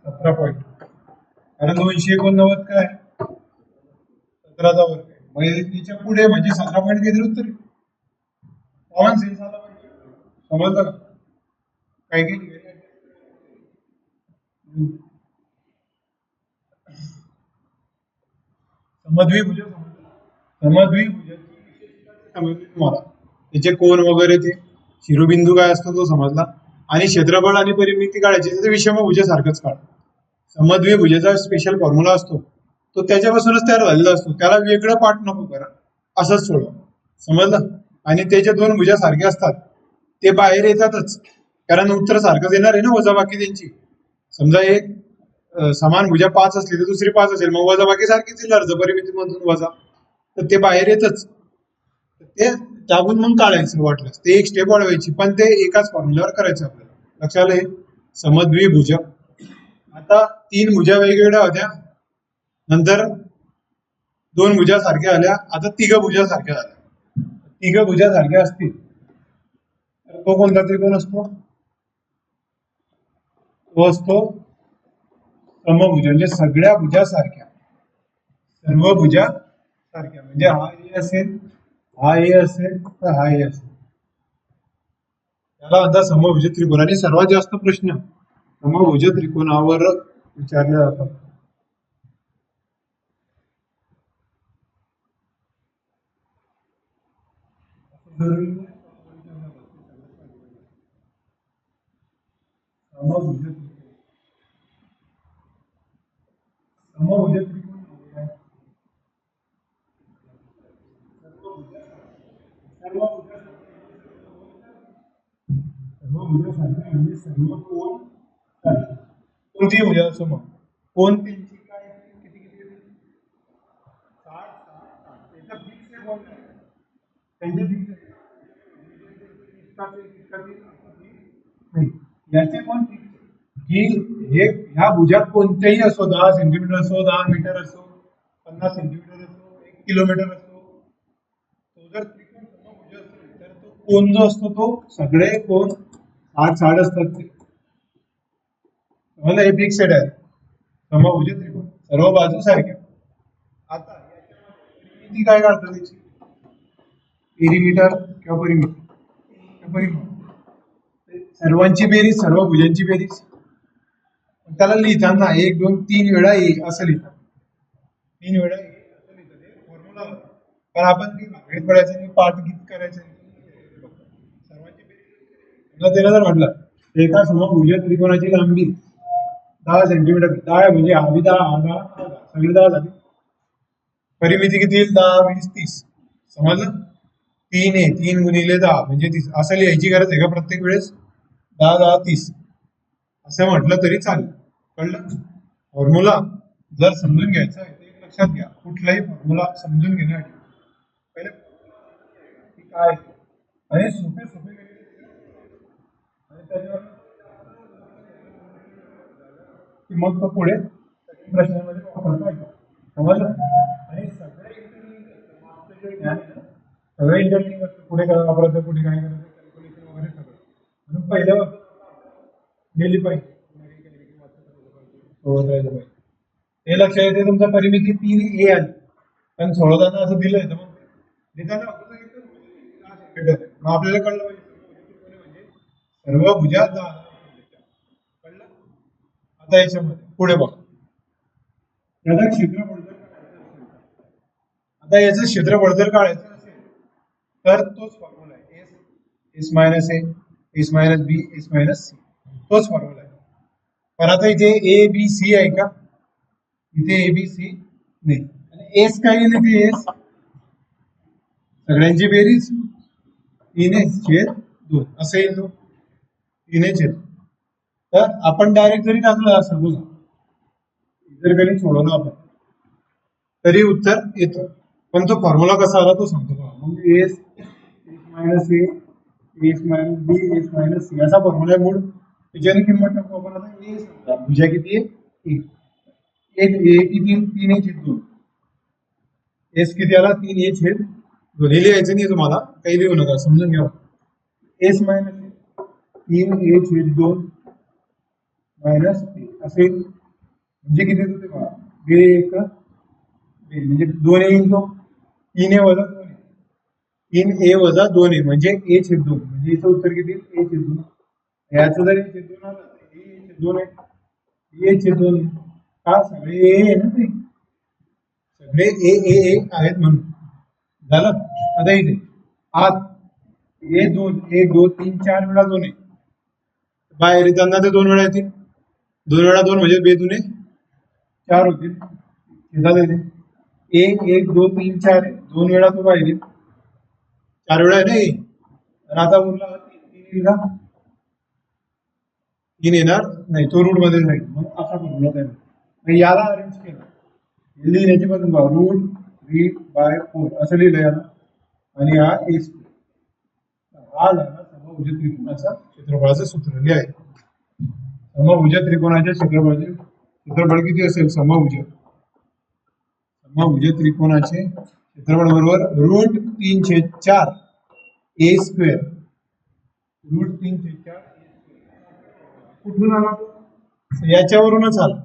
17 पॉईंट. कारण 289 काय 17चा वर्ग आहे, म्हणजे तिच्या पुढे म्हणजे 17 पॉईंट काहीतरी उत्तर आहे. कॉमन सेन्स आला पाहिजे. समजलं का? काही काही ठिकाणी समद्विभुज समद्विभुजाची विशेषता समजली तुम्हाला, त्याचे कोन वगैरे, ते शिरोबिंदू काय असतो तो समजला, आणि क्षेत्रफळ आणि परिमिती काढायची तर विषमभुजासारखंच काढ. समद्विभुजाचा स्पेशल फॉर्म्युला असतो, तो त्याच्यापासूनच तयार झालेला असतो, त्याला वेगळं पाठ नको करा, असंच सोडवा. समजलं? आणि त्याचे दोन भुजा सारखे असतात ते बाहेर येतातच, कारण उत्तर सारखंच येणार आहे ना वजाबाकी त्यांची. समजा एक समान भुजा 5 असली तर दुसरी 5 असेल, मग वजाबाकी सारखीच येईल अर्ध परिमितीमधून वजा, तर ते बाहेर येतच. ते त्यातून मग काढायचं वाटलं ते एक स्टेप वाढवायची, पण ते एकाच फॉर्म्युल्यावर करायचं आपल्याला. लक्षात आलं? समद्विभुज. आता 3 भुजा वेगवेगळ्या होत्या, नंतर 2 भुजा सारख्या आल्या, आता 3 भुजा सारख्या झाल्या. 3 भुजा सारख्या असतील तर तो कोणता त्रिकोण असतो? तो असतो समभुज, म्हणजे सगळ्या भुजा सारख्या, सर्व भुजा सारख्या. म्हणजे हा ए असेल, हा ए असेल, तर हा ए असेल, त्याला आता समभुज त्रिकोण. आणि सर्वात जास्त प्रश्न समभुज त्रिकोणावर विचारले जातात. समभुज समभुज त्रिकोण म्हणजे सर्व भुजा सर्व भुजा सारख्या म्हणजे सर्व कोण सारखे. कोणतीही भुजा असो, मग कोण त्यांची काय किती किती 60 60 त्याचा फिक्स आहे, कोण त्यांचे फिक्स आहे नाही, याचे पण फिक्स आहे की हे ह्या भुजा कोणत्याही असो, 10 सेंटीमीटर असो, 10 मीटर असो, 50 सेंटीमीटर असो, 1 किलोमीटर असो, तो जर त्रिकोण समभुज असेल तर तो कोण जो असतो तो सगळे कोण 60 असतात ते. मला हे फिक्सेड आहे समभुज त्रिकोण, सर्व बाजू सारख्या. आता परिमिती काय काढतो त्याची? पेरिमीटर किंवा परिमिती, सर्वांची बेरीज, सर्व भुजांची बेरीज. त्याला लिहिताना 1 2 3 वेळा ए असं लिहितात, 3 वेळा ए असं लिहितात, हे फॉर्म्युला होता. पण आपण ती भागडीत पडायचं नाही, पाठ गीत करायचं नाही. सर्वांची बेरीज त्याला जर म्हटलं एका समभुज त्रिकोणाची लांबी 10 सेंटीमीटर. 10 म्हणजे हा बी 10, हा 10, हा 10. सगळे 10 झाले. परिमिती किती येईल? 10, 20, 30. समजलं? 3 आहे, 3 गुणिले 10 म्हणजे 30. असं लिहायची गरज आहे का प्रत्येक वेळेस? 10, 10, 30 असं म्हटलं तरी चालेल. कळलं? फॉर्म्युला जर समजून घ्यायचा आहे तर एक लक्षात घ्या, कुठलाही फॉर्म्युला समजून घेण्यासाठी पहिले की काय आहे. आणि सोपे सोपे आणि त्याच्यावर की मग तो पुढे प्रश्नामध्ये वापरता येतो. समजलं? आणि सगळं इंटरलिंक असतं, पुढे काय वापरायचं, पुढे काय करायचं, कॅल्क्युलेशन वगैरे सगळं. म्हणून पहिलं गेली पाहिजे. सोबत राहिलं पाहिजे. हे लक्षात येते तुमचा परिमिती 3a आली. पण सोडवताना असं दिलंय तर मग लिहिताना फक्त मग आपल्याला कळलं पाहिजे म्हणजे सर्व भुजा 10. कळलं? आता याच्यामध्ये पुढे बघा. याचं क्षेत्रफळ जर काढायचं असेल, आता याचं क्षेत्रफळ जर काढायचं असेल तर तोच फॉर्म्युला आहे, S minus A, S minus B, S minus C. तोच फॉर्म्युला आहे. पण आता इथे ए बी सी आहे का? इथे ए बी सी नाही. आणि एस काय येईल? ते एस सगळ्यांची बेरीज 3/2 असं येईल. तो 3/2. तर आपण डायरेक्ट जरी टाकलं असं बघा, जर गणित सोडवलं आपण तरी उत्तर येतं. पण तो फॉर्म्युला कसा आला तो सांगतो बघा. मग S, S minus A, S minus B, S minus C असा फॉर्म्युला आहे मूळ. त्याच्याने किंमत टाकू आपण. आता ए समजा भुजा किती आहे? एक ए किती? 3/2. एस किती आला? 3/2. लिहायचं नाही तुम्हाला, काही लिहू नका, समजून घ्या. एस मायनस 3/2 मायनस असेल म्हणजे किती होते बघा? बे एक म्हणजे 2 येईल. तो 3a वजा 2 3a वजा 2 म्हणजे a/2 म्हणजे याचं उत्तर किती? a/2. याचं जर a/2 आलं तर a/2 आहे, a/2 का? सगळे ए आहे ना, ते सगळे ए आहेत म्हणून झालं. आता इथे आत a2 1 2 3 4 वेळा 2 आहे. बाहेर येताना ते 2 वेळा येतील. 2 वेळा 2 म्हणजे बे 2 4 होतील. एक 1 2 3 4 आहे. 2 वेळा तो बाहेर येईल. 4 वेळा आहे नाही. तर आता उरला 3 3 येणार नाही, तो रूट मध्ये राहील. मग असा फॉर्म्युला तयार. मग याला अरेंज केलं, लिहिण्याची पद्धत बघा. √3/4 असं लिहिलं याला. आणि हा ए स्क्वेअर. हा झाला समभुज त्रिकोणाचा क्षेत्रफळाचं सूत्र. लिहाय समभुज त्रिकोणाच्या क्षेत्रफळ किती असेल? समभुज त्रिकोणाचे क्षेत्रफळ बरोबर √3/4 ए स्क्वेअर. √3/4 कुठून आला? याच्यावरूनच आला.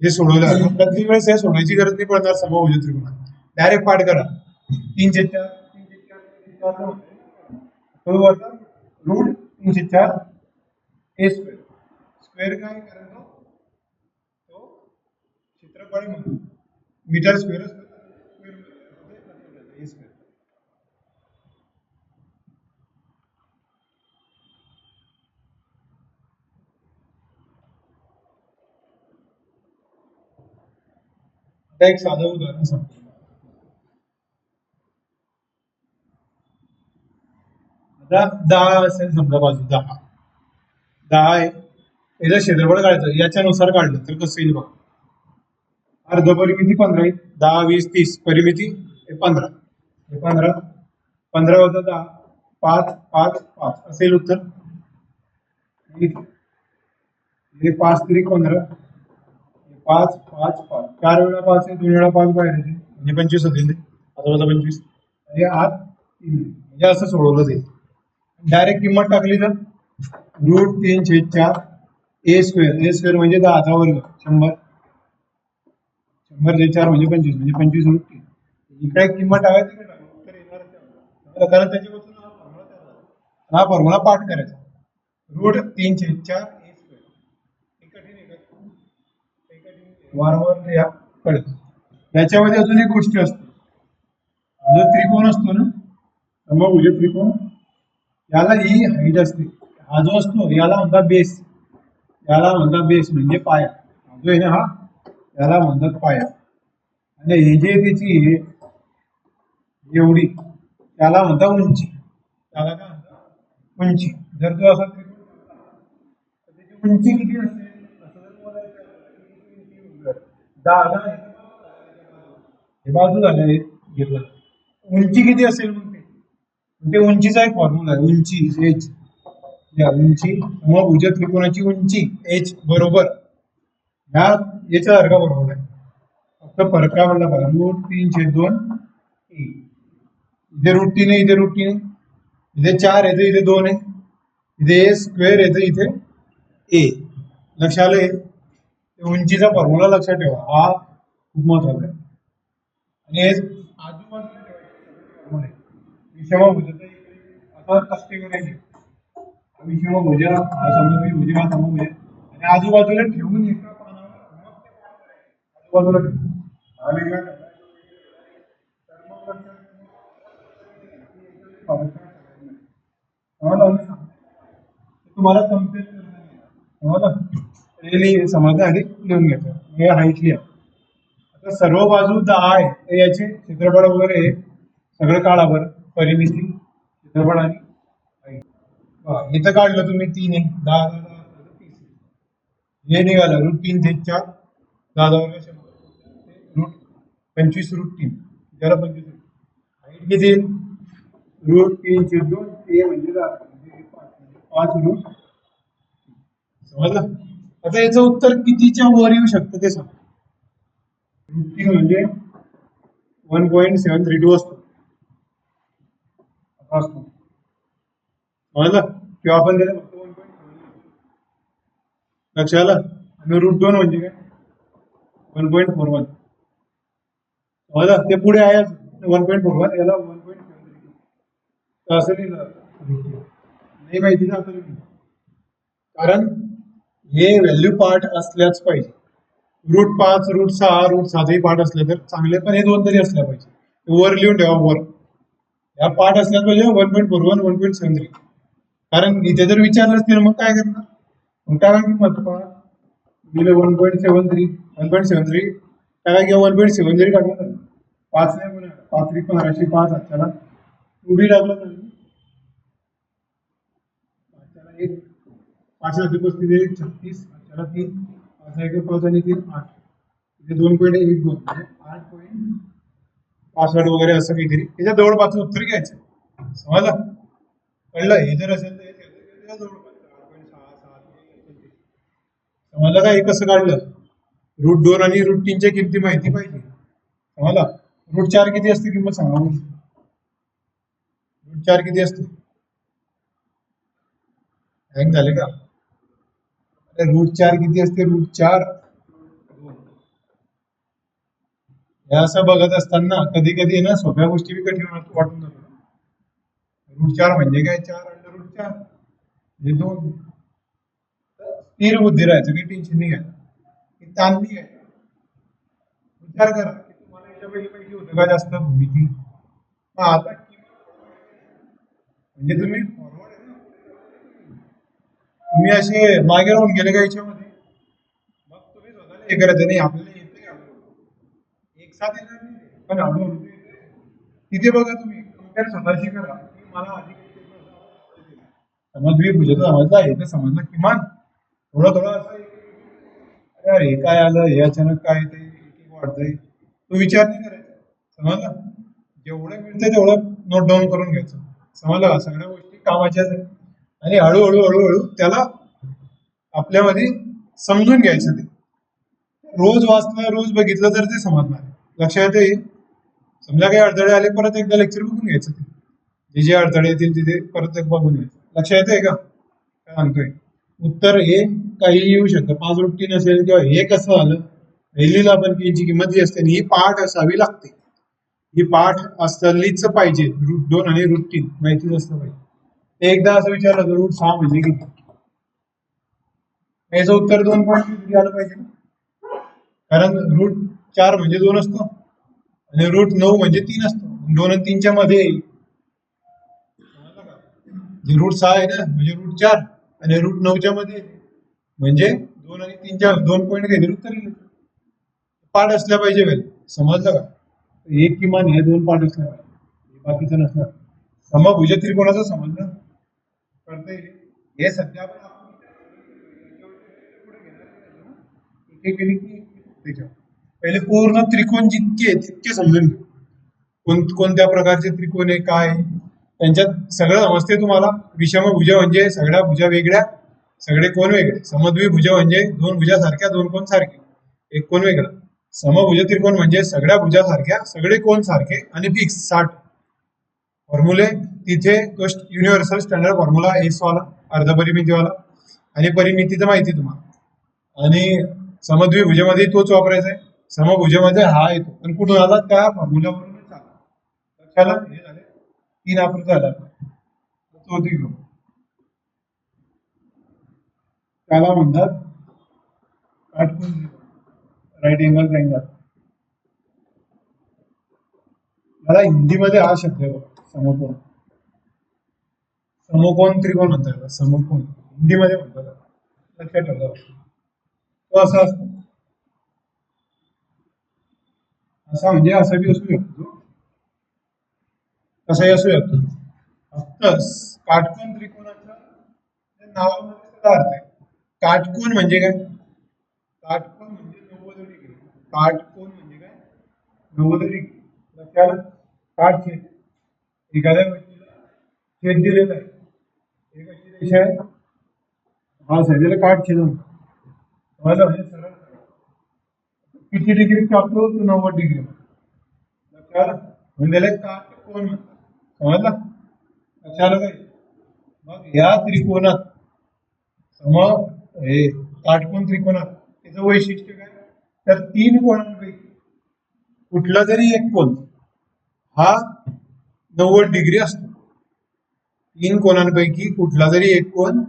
हे सोडवलं. प्रत्येक वेळेस हे सोडवायची गरज नाही पडणार समभुज त्रिकोणात. डायरेक्ट पाठ करा. 3/4 √3/4 ए स्क्वेअर. स्क्वेअर काय? कारण तो क्षेत्रफळ म्हणून मीटर स्क्वेअर ए स्क्वेअर. आता एक साधं उदाहरण सांगतो. आता 10 असेल समजा, बाजू 10 आहे. याचं क्षेत्रफळ काढायचं. याच्यानुसार काढलं तर कसं येईल बघा. अर्ध परिमिती 15 आहे. 10 20 30 परिमिती 15. 15 15 वजा 10 5 5 5 असेल उत्तर. हे 5 3 15 5 5 5 4 वेळा 5 आहे, 2 वेळा 5 बाहेर येते म्हणजे 25 होतील. ते आता वजा 25 हे आत 3 म्हणजे असं सोडवलं जाईल. डायरेक्ट किंमत टाकली तर √3/4 ए स्क्वेअर म्हणजे 10चा वर्ग 100. 100/4 म्हणजे 25 म्हणजे 25 √3. इकडे किंमत टाकायची तर येणार. कारण त्याच्यापासून हा फॉर्म्युला पाठ करायचा. √3/4 ए स्क्वेअर. कठीण आहे का? वारंवार या कळत. याच्यामध्ये अजून एक गोष्ट असते. जो त्रिकोण असतो ना, समभुज त्रिकोण, याला ही हाईट असते. हा जो असतो याला म्हणतात बेस. याला म्हणतात बेस म्हणजे पाया, जो आहे ना हा याला म्हणतात पाया. आणि हे जे त्याची एवढी त्याला म्हणतात उंची, त्याला काय म्हणतात उंची. जर तो असा तर त्याची उंची किती असेल असं जर मला विचारलं, 10 हे बाजू झाले घेतलं, उंची किती असेल मग ते उंचीचा एक फॉर्म्युला आहे, उंची एच. या उंची समभुज त्रिकोणाची उंची एच बरोबर ह्या याच्या सारखा बरोबर आहे, फक्त फरक काय म्हणला बघा, √3/2 इथे √3 आहे, इथे √3 आहे, इथे 4 येते, इथे 2 आहे, इथे ए स्क्वेअर येते, इथे ए. लक्षात आलंय? उंचीचा फॉर्म्युला लक्षात ठेवा, हा खूप महत्वाचा आहे. आणि हे आजूबाजूला ठेवायचे विषमभुजाचा असं कष्टी करायचे, विषमभुज हा समभुज हा समभुज आणि आजूबाजूला ठेवून एका पानावर आजूबाजूला ठेवून तुम्हाला कम्पेअर करणार समजण्या आधी लिहून घ्यायचं, हे हाईट लिहा. आता सर्व बाजू 10 आहे तर याचे क्षेत्रफळ वगैरे सगळं काढा बरं, परिमिती क्षेत्रफळ आणि हाईट. इथं काढलं तुम्ही 3 आहे, 10 हे निघालं √3/4 10 √25 त्याला 25 हाईट किती √3/2 ते म्हणजे 5 समजलं. आता याचं उत्तर कितीच्या वर येऊ शकतं ते सांग. √3 म्हणजे 1.732 असतो समजलं, किंवा आपण त्याला फक्त 1.7 लक्षात आलं. आणि √2 म्हणजे काय 1.41 समजलं, ते पुढे आहे 1.41, याला 1.73 असं लिहिलं नाही माहिती ना आता तुम्ही, कारण हे व्हॅल्यू पार्ट असल्याच पाहिजे. √5 √6 √7 पार्ट असले तर चांगले, पण हे 2 तरी असल्या पाहिजे. वर लिहून ठेवा, वर या पार्ट असल्याच पाहिजे 1.41 1.73. कारण इथे जर विचारलं असतील मग काय करणार, मग काय किंमत दिले 1.73 1.73 टाका किंवा 1.73 टाकलं, 5 नाही 5 × 15 5 त्याला उभी टाकलं तर 5 35 36 त्याला 3 5 5 आणि 3 8 2.12 8.65 वगैरे असं काहीतरी त्याच्या जवळपासचं उत्तर घ्यायचं. समजलं, कळलं? हे जर असेल तर जवळपास 8.6 समजलं का? हे कसं काढलं, √2 आणि √3 च्या किमती माहिती पाहिजे. समजलं. √4 किती असते किंमत सांगा, √4 किती असते, हँग झाले का? √4 किती असते, √4 हे असं बघत असताना कधी कधी ना सोप्या गोष्टी बी कठीण वाटून जातो. √4 म्हणजे काय, 4 √4 हे 2. स्थिर बुद्धी राहायचं, काही टेन्शन नाही घ्यायचं, ताण नाही घ्यायचं. विचार करा की तुम्हाला याच्या पहिले माहिती होतं का जास्त भूमिती, आता म्हणजे तुम्ही फॉरवर्ड आहे ना, तुम्ही असे मागे राहून गेले का याच्यामध्ये, मग तुम्ही स्वतःला हे करायचं नाही, आपल्याला येते एक साथ येणार नाही, पण हळूहळू तिथे बघा तुम्ही कम्पेअर स्वतःशी करा की मला आधी समज भुजाचं समजलं आहे तर समजलं, किमान थोडं थोडं असं अरे काय आलं, हे अचानक काय ते वाढतंय, तो विचार नाही करायचा. समजलं, जेवढं मिळतंय तेवढं नोट डाऊन करून घ्यायचं. समजलं, सगळ्या गोष्टी कामाच्याच आहेत आणि हळूहळू हळूहळू त्याला आपल्यामध्ये समजून घ्यायचं. ते रोज वाचलं रोज बघितलं तर ते समजणार. लक्षात येईल, समजा काही अडथळे आले परत एकदा लेक्चर बघून घ्यायचं, ते जे अडथळे येतील तिथे परत एक बघून घ्यायचं. लक्षात येतंय का काय सांगतोय? उत्तर हे काही येऊ शकतं, 5√3 असेल किंवा हे कसं झालं, पहिलीला आपण याची किंमत जी असते ही पाठ असावी लागते, ही पाठ असलीच पाहिजे. √2 आणि √3 माहितीच असलं पाहिजे. एकदा असं विचारलं तर √6 म्हणजे किती, याचं उत्तर 2.3 आलं पाहिजे, कारण √4 म्हणजे 2 असतो आणि √9 म्हणजे 3 असतो, 2 आणि 3 च्या मध्ये √6 आहे ना, म्हणजे √4 आणि √9 च्या मध्ये म्हणजे 2 आणि 3च्या 2 पॉईंट घेतले उत्तर येईल. पाठ असल्या पाहिजे वेळ, समजलं का? एक किमान हे 2 पाठ असल्या पाहिजे, बाकीचं नसणार. समभुज त्रिकोणाचं समजलं करता येईल. हे सध्या आपण एक केली की त्याच्यावर पहिले पूर्ण त्रिकोण जितके तितके समजून घे. कोणत्या प्रकारचे त्रिकोण आहे, काय आहे, त्यांच्यात सगळं समजते तुम्हाला. विषमभुज म्हणजे सगळ्या भुजा वेगळ्या, सगळे कोण वेगळे. समद्विभुज म्हणजे 2 भुजा सारख्या, 2 कोण सारखे, एक कोण वेगळा. समभुज त्रिकोण म्हणजे सगळ्या भुजा सारख्या, सगळे कोण सारखे आणि फिक्स 60 फॉर्म्युले. तिथे तो युनिव्हर्सल स्टँडर्ड फॉर्म्युला एस वाला, अर्धपरिमितीवाला, आणि परिमितीचं माहिती तुम्हाला. आणि समद्विभुजामध्ये तोच वापरायचा आहे. समभुजामध्ये हा येतो, पण कुठून आला? त्या फॉर्म्युल्यावरूनच आला. लक्षाला हे झाले 3 आकृती झाल्या. चौथी घेऊ, त्याला म्हणतात काटकोन राईट एंगल ट्रायंगल. मला हिंदीमध्ये हा शब्द आहे बघा, समकोन. समकोन त्रिकोण म्हणतात त्याला, समकोन हिंदीमध्ये म्हणतात. लक्षात ठेवा. तो असा असतो, असा म्हणजे असा बी असू शकतो, कसाही असू शकतो. फक्त काटकोन त्रिकोणाचं नावामध्ये त्याचा अर्थ आहे. काटकोन म्हणजे काय? काटकोन म्हणजे 90 डिग्री. काटकोन म्हणजे काय? 90 डिग्री. लक्षात, काट छेद, एखाद्या व्यक्तीला छेद दिलेला आहे, एक अशी रेषा आहे, हा त्याला काट छेद म्हणतात. म्हणजे सरळ किती डिग्री कापतो? तो 90 डिग्री. लक्षात, म्हणजे त्याला काटकोन म्हणतात. समजला? लक्षात काय? मग या त्रिकोणात हे काटकोन त्रिकोणात त्याचं वैशिष्ट्य काय? तर 3 कोणांपैकी कुठला जरी एक कोण हा 90 डिग्री असतो. 3 कोणांपैकी कुठला जरी एक कोण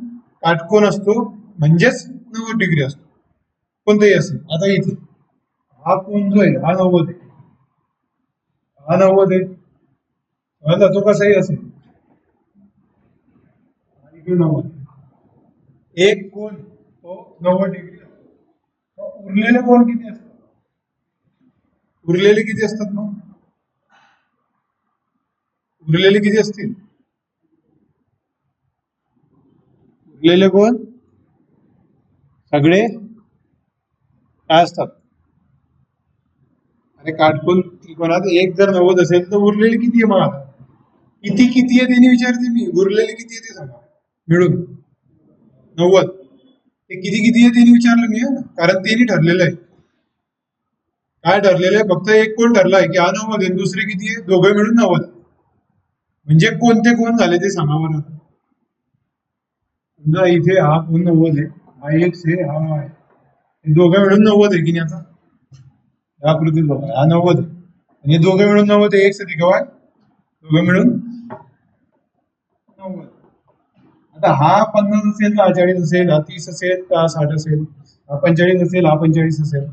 काटकोन असतो, म्हणजेच 90 डिग्री असतो. कोणताही असेल. आता इथे हा कोण जो आहे हा 90 आहे, हा 90 आहे. तो कसाही असेल, इकडे 90. एक कोण तो 90 डिग्री असतो. उरलेले कोण किती असतात? उरलेले किती असतात मग? उरलेले किती असतील? उरलेले कोण सगळे काय असतात? अरे काटकोन त्रिकोणात एक जर 90 असेल तर उरलेले किती आहे? मग किती किती आहे त्यांनी विचारते मी, उरलेले किती आहे ते सांगा. मिळून 90. ते किती किती आहे त्यांनी विचारलं मी, कारण त्यांनी ठरलेलं आहे. काय ठरलेलं आहे? फक्त एक कोण ठरला आहे की हा 90 आहे, दुसरे किती आहे? दोघे मिळून 90. म्हणजे कोणते कोण झाले ते सांगा बरं. समजा इथे हा कोण 90 आहे, हा एक आहे, हा आहे, दोघे मिळून 90 आहे की नाही? आता या आकृतीत बघा, हा 90 आहे आणि दोघे मिळून 90 आहे. एक सदी गवाय, दोघे मिळून 90. आता हा 50 असेल तर हा 40 असेल, हा 30 असेल तर हा 60 असेल, हा 45 असेल हा 45 असेल,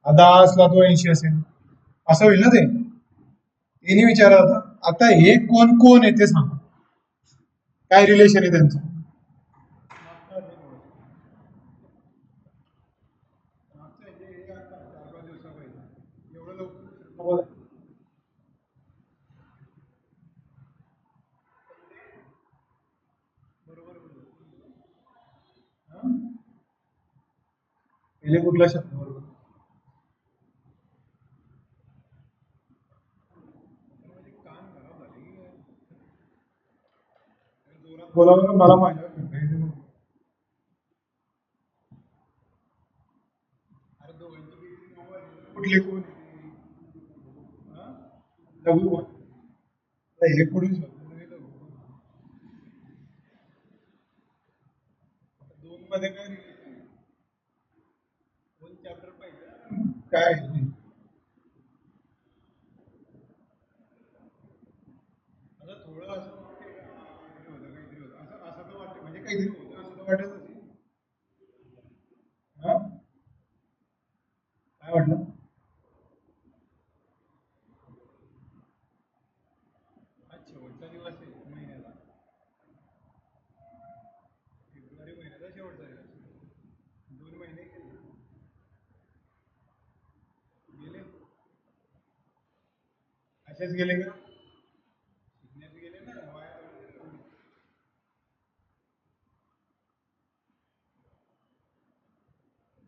हा 10 असला तो 80 असेल, असं होईल ना ते. त्यांनी विचारा आता हे कोण कोण आहे ते सांगा, काय रिलेशन आहे त्यांचं. पहिले कुठला शब्द बरोबर? बोला बरं, मला माझ्यावर कुठले कोण लघु कोण? हे पुढील दोन मध्ये काय दोन चॅप्टर पाहिजे काय आता थोडं असं काहीतरी होतं, असं असं तर वाटतं, म्हणजे काहीतरी होतं असं तर वाटत असेल. हा काय वाटलं? आज शेवटचा दिवस आहे महिन्याला, फेब्रुवारी महिन्याचा शेवटचा दिवस. इथेच गेले का इथेच गेले ना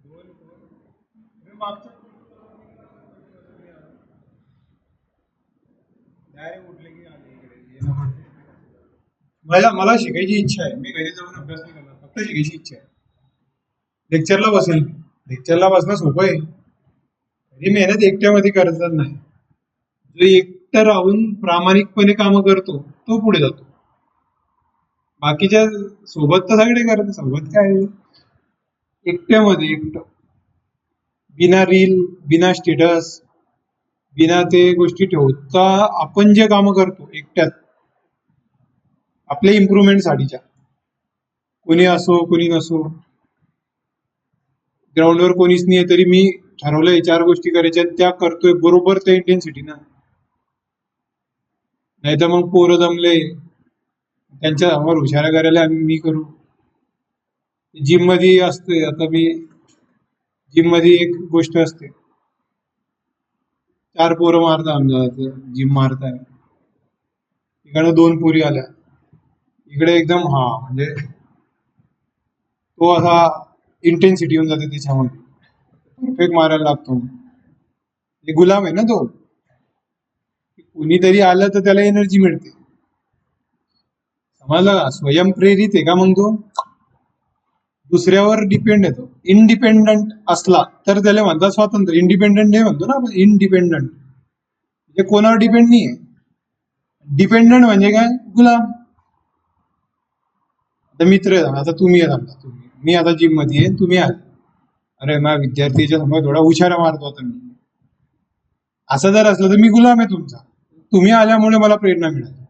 दोन मागच्या डायरेक्ट उठले की आले इकडे मला मला शिकायची इच्छा आहे. मी घरी जाऊन अभ्यास नाही करणार, फक्त शिकायची इच्छा आहे. लेक्चरला बसेल. लेक्चरला बसणं सोपं आहे. ही मेहनत एकट्यामध्ये करत नाही. जो एकटा राहून प्रामाणिकपणे काम करतो तो पुढे जातो. बाकीच्या सोबत तर सगळे करत, सोबत काय आहे? एकट्यामध्ये एकटं, बिना रील, बिना स्टेटस, बिना ते गोष्टी ठेवता आपण जे काम करतो एकट्यात आपल्या इम्प्रुव्हमेंट साठीच्या, कोणी असो कोणी नसो, ग्राउंडवर कोणीच नाही तरी मी ठरवलंय 4 गोष्टी करायच्या त्या करतोय बरोबर त्या इंटेन्सिटी ना. नाही तर मग पोरं जमले त्यांच्या समोर हुशारा करायला मी करू. जिम मध्ये असते, आता मी जिम मध्ये एक गोष्ट असते, 4 पोरं मारता आमच्या जिम मारताय, इकडे 2 पोरी आल्या, इकडे एकदम म्हणजे तो असा इंटेन्सिटी येऊन जाते त्याच्यामध्ये, परफेक्ट मारायला लागतो. हे गुलाम आहे ना तो, कुणीतरी आलं तर त्याला एनर्जी मिळते. समजलं का? स्वयंप्रेरित आहे का मग तो दुसऱ्यावर डिपेंड येतो. इंडिपेंडंट असला तर त्याला म्हणतात स्वातंत्र्य. इंडिपेंडंट हे म्हणतो ना आपण, इंडिपेंडंट म्हणजे कोणावर डिपेंड नाही आहे. डिपेंडंट म्हणजे काय? गुलाम. आता मित्र आहे, आता तुम्ही आहे, मी आता जिम मध्ये आहे, तुम्ही आले, अरे माझ्या विद्यार्थीच्या समोर थोडा उशारा मारतो आता मी, असं जर असलं तर मी गुलाम आहे तुमचा. तुम्ही आल्यामुळे मला प्रेरणा मिळाली.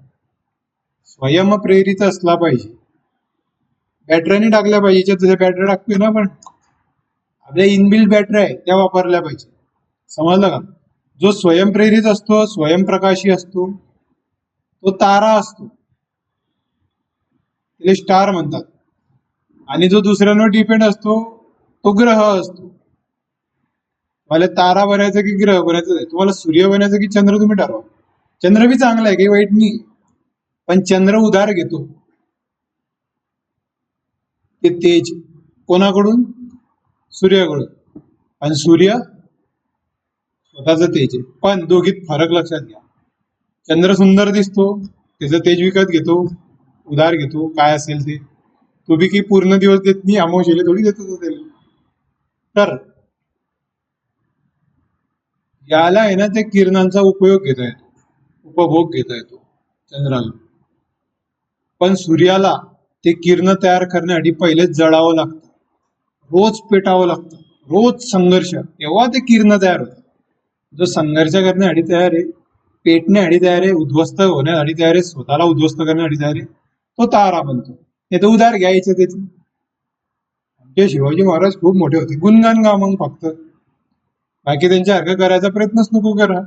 स्वयंप्रेरित असला पाहिजे. बॅटऱ्याने टाकल्या पाहिजे, तुझ्या बॅटऱ्या टाकतोय ना आपण, आपल्या इनबिल्ड बॅटऱ्या आहे त्या वापरल्या पाहिजे. समजलं का? जो स्वयंप्रेरित असतो, स्वयंप्रकाशी असतो, तो तारा असतो, त्याला स्टार म्हणतात. आणि जो दुसऱ्यांवर डिपेंड असतो तो ग्रह असतो. मला तारा बनायचं की ग्रह बनायचं, तुम्हाला सूर्य बनायचं की चंद्र, तुम्ही ठरवा. चंद्र बी चांगला आहे, काही वाईट नाही, पण चंद्र उधार घेतो ते तेज कोणाकडून? सूर्याकडून. आणि सूर्य स्वतःच तेज आहे. पण दोघीत फरक लक्षात घ्या. चंद्र सुंदर दिसतो, त्याचं तेज विकत घेतो, उधार घेतो, काय असेल ते, तो बी काही पूर्ण दिवस देत नाही, अमावशेला थोडी देतो तो त्याला. तर याला आहे ना, त्या किरणांचा उपयोग घेता येतो, उपभोग घेता येतो चंद्राला. पण सूर्याला ते किरण तयार करण्यासाठी पहिलेच जळावं लागतं, रोज पेटावं लागतं, रोज संघर्ष, तेव्हा ते किरण तयार होतं. जो संघर्ष करण्यासाठी तयार आहे, पेटण्यासाठी तयार आहे, उद्ध्वस्त होण्यासाठी तयार आहे, स्वतःला उद्ध्वस्त करण्यासाठी तयार आहे, तो तारा बनतो. हे तर उधार घ्यायचं त्याचं. आमचे शिवाजी महाराज खूप मोठे होते, गुणगान गा मग फक्त, बाकी त्यांच्यासारखं करायचा प्रयत्नच नको करा.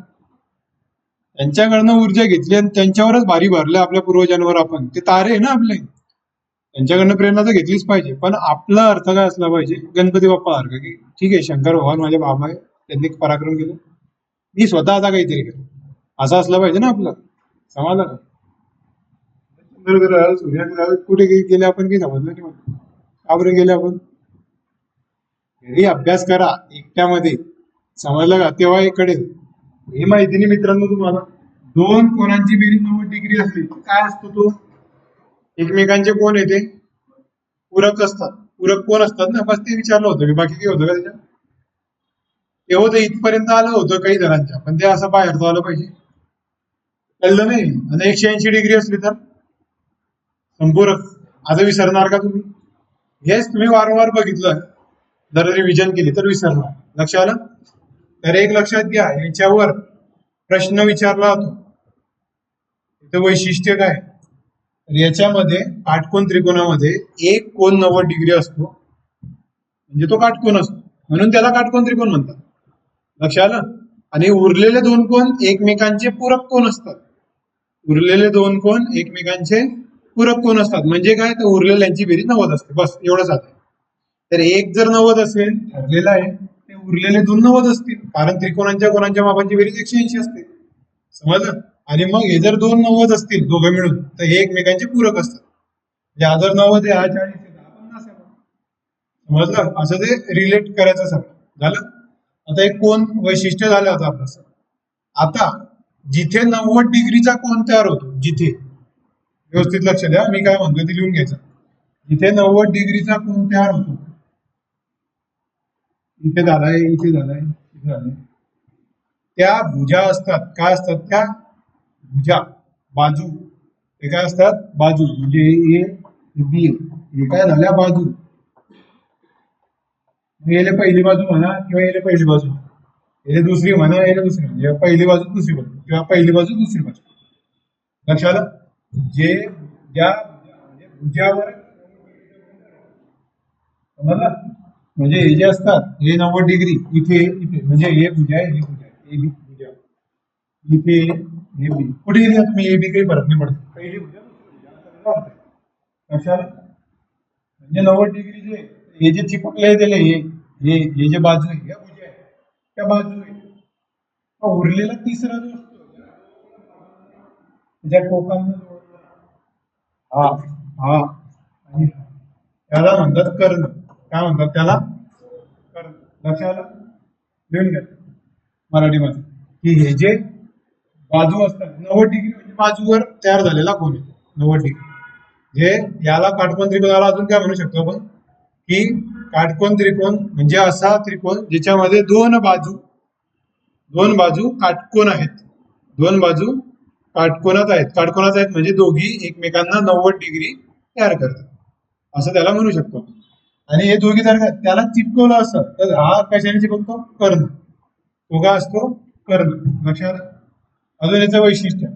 त्यांच्याकडनं ऊर्जा घेतली आणि त्यांच्यावरच भारी भरलं आपल्या पूर्वजांवर. आपण ते तारे आहे ना आपले, त्यांच्याकडनं प्रेरणा तर घेतलीच पाहिजे. पण आपला अर्थ काय असला पाहिजे? गणपती बाप्पा सारखं, की ठीक आहे शंकर भगवान माझे बाबा आहे, त्यांनी पराक्रम केलं, मी स्वतः आता काहीतरी केलं, असं असलं पाहिजे ना आपलं. समजलं का? चंद्रग्रह, सूर्यग्रह कुठे गेले आपण काही समजलं नाही मला, का बरं गेले आपण? घरी अभ्यास करा एकट्यामध्ये, समजलं का? तेव्हा इकडे हे माहिती नाही मित्रांनो तुम्हाला, 2 कोणांची बेरीज 90 डिग्री असली काय असतो तो? एकमेकांचे कोण येते? पूरक असतात. पूरक कोण असतात ना, बस ते विचारलं होतं की बाकी काय होतं का त्याच्यात? ते होतं इथपर्यंत आलं होतं काही जणांच्या, पण ते असं बाहेर आलं पाहिजे, कळलं नाही. आणि 180 डिग्री असली तर संपूरक. आता विसरणार का तुम्ही? हेच तुम्ही वारंवार बघितलं, जर रिव्हिजन केली तर विसरणार. लक्ष आलं? तर एक लक्षात घ्या, याच्यावर प्रश्न विचारला जातो, त्याचं वैशिष्ट्य काय? तर याच्यामध्ये काटकोन त्रिकोणामध्ये एक कोण 90 डिग्री असतो, म्हणजे तो काटकोन असतो, म्हणून त्याला काटकोन त्रिकोण म्हणतात. लक्ष आलं? आणि उरलेले 2 कोण एकमेकांचे पूरक कोण असतात. उरलेले 2 कोण एकमेकांचे पूरक कोण असतात, म्हणजे काय? तर उरलेल्यांची बेरीज 90 असते, बस एवढंच आहे. तर एक जर 90 असेल ठरलेलं आहे, ते उरलेले 2 90 असतील, कारण त्रिकोणांच्या कोणांच्या मापांची बेरीज 180 असते. समजलं? आणि मग हे जर दोन 90 असतील दोघं मिळून तर हे एकमेकांचे पूरक असतात. म्हणजे हा जर 90 आहे, हा 40 आहे, हा 50 आहे. समजलं? असं ते रिलेट करायचं सगळं झालं. आता एक कोण वैशिष्ट्य झालं आता आपलं. आता जिथे 90 डिग्रीचा कोण तयार होतो, जिथे व्यवस्थित लक्ष द्या, मी काय म्हणतो ते लिहून घ्यायचं. जिथे 90 डिग्रीचा कोण तयार होतो, इथे झालाय, इथे झालाय, इथे झालाय, त्या भुजा असतात. काय असतात त्या भुजा? बाजू. हे काय असतात? बाजू. म्हणजे ए बी, हे काय झाल्या बाजू. याला पहिली बाजू म्हणा किंवा याला पहिली बाजू, याला दुसरी म्हणा, याला दुसरी म्हणा, या पहिली बाजू दुसरी बाजू किंवा पहिली बाजू दुसरी बाजू. लक्षात आलं? जे ज्या भुजावर समजलं? म्हणजे हे जे असतात हे 90 डिग्री इथे इथे, म्हणजे हे भुजा आहे, हे भुजा आहे, ए बी भुजा इथे, हे बी कुठे गेली तुम्ही, ए बी काही फरक नाही पडत, पहिली भुजा दुसरी भुजा. लक्षात? म्हणजे 90 डिग्री जे हे जे चिपकले दिले हे जे बाजू आहे, या भुजा आहे, त्या बाजू आहे. उरलेला तिसरा जो असतो ज्या टोकांना हा हा आणि त्याला म्हणतात कर्ण. काय म्हणतात त्याला? कर्ण. लक्षात आलं? लिहून घ्या मराठीमध्ये की हे जे बाजू असतात 90 डिग्री म्हणजे बाजूवर तयार झालेला कोण आहे 90 डिग्री. जे याला काटकोन त्रिकोणाला अजून काय म्हणू शकतो आपण की काटकोन त्रिकोण म्हणजे असा त्रिकोण ज्याच्यामध्ये दोन बाजू काटकोन आहेत. दोन बाजू काटकोनात आहेत. काटकोनात आहेत म्हणजे दोघी एकमेकांना 90 डिग्री तयार करतात असं त्याला म्हणू शकतो. आणि हे दोघी जर त्याला चिपकवलं असं तर हा कशाने चिपकतो? कर्ण. तो का असतो? कर्ण. लक्षात? अजून याचं वैशिष्ट्य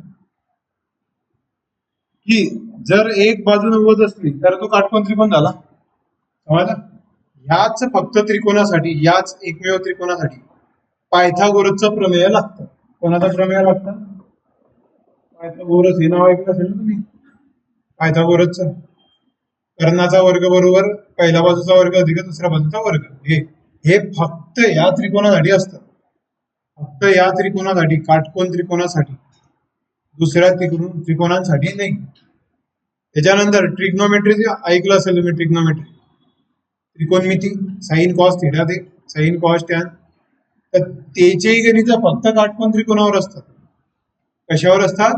की जर एक बाजू 90 असली तर तो काटकोन त्रिकोण झाला. समजलं? ह्याच फक्त त्रिकोणासाठी, याच एकमेव त्रिकोणासाठी पायथागोरसचं प्रमेय लागतं. कोणाचं प्रमेय लागतं? पायथागोरस. हे नाव ऐकलं असेल ना तुम्ही, पायथागोरसचं. कर्णाचा वर्ग बरोबर पहिल्या बाजूचा वर्ग अधिक दुसऱ्या बाजूचा वर्ग. हे फक्त या त्रिकोणासाठी असतं. फक्त या त्रिकोणासाठी, काटकोन त्रिकोणासाठी, दुसऱ्या त्रिकोणांसाठी नाही. त्याच्यानंतर ट्रिग्नोमेट्री ऐकलं असेल तुम्ही. ट्रिग्नोमेट्री, त्रिकोणमिती, साइन कॉस थिटा, ते साइन कॉस टॅन, तर त्याचेही गणित फक्त काटकोन त्रिकोणावर असतात. कशावर असतात?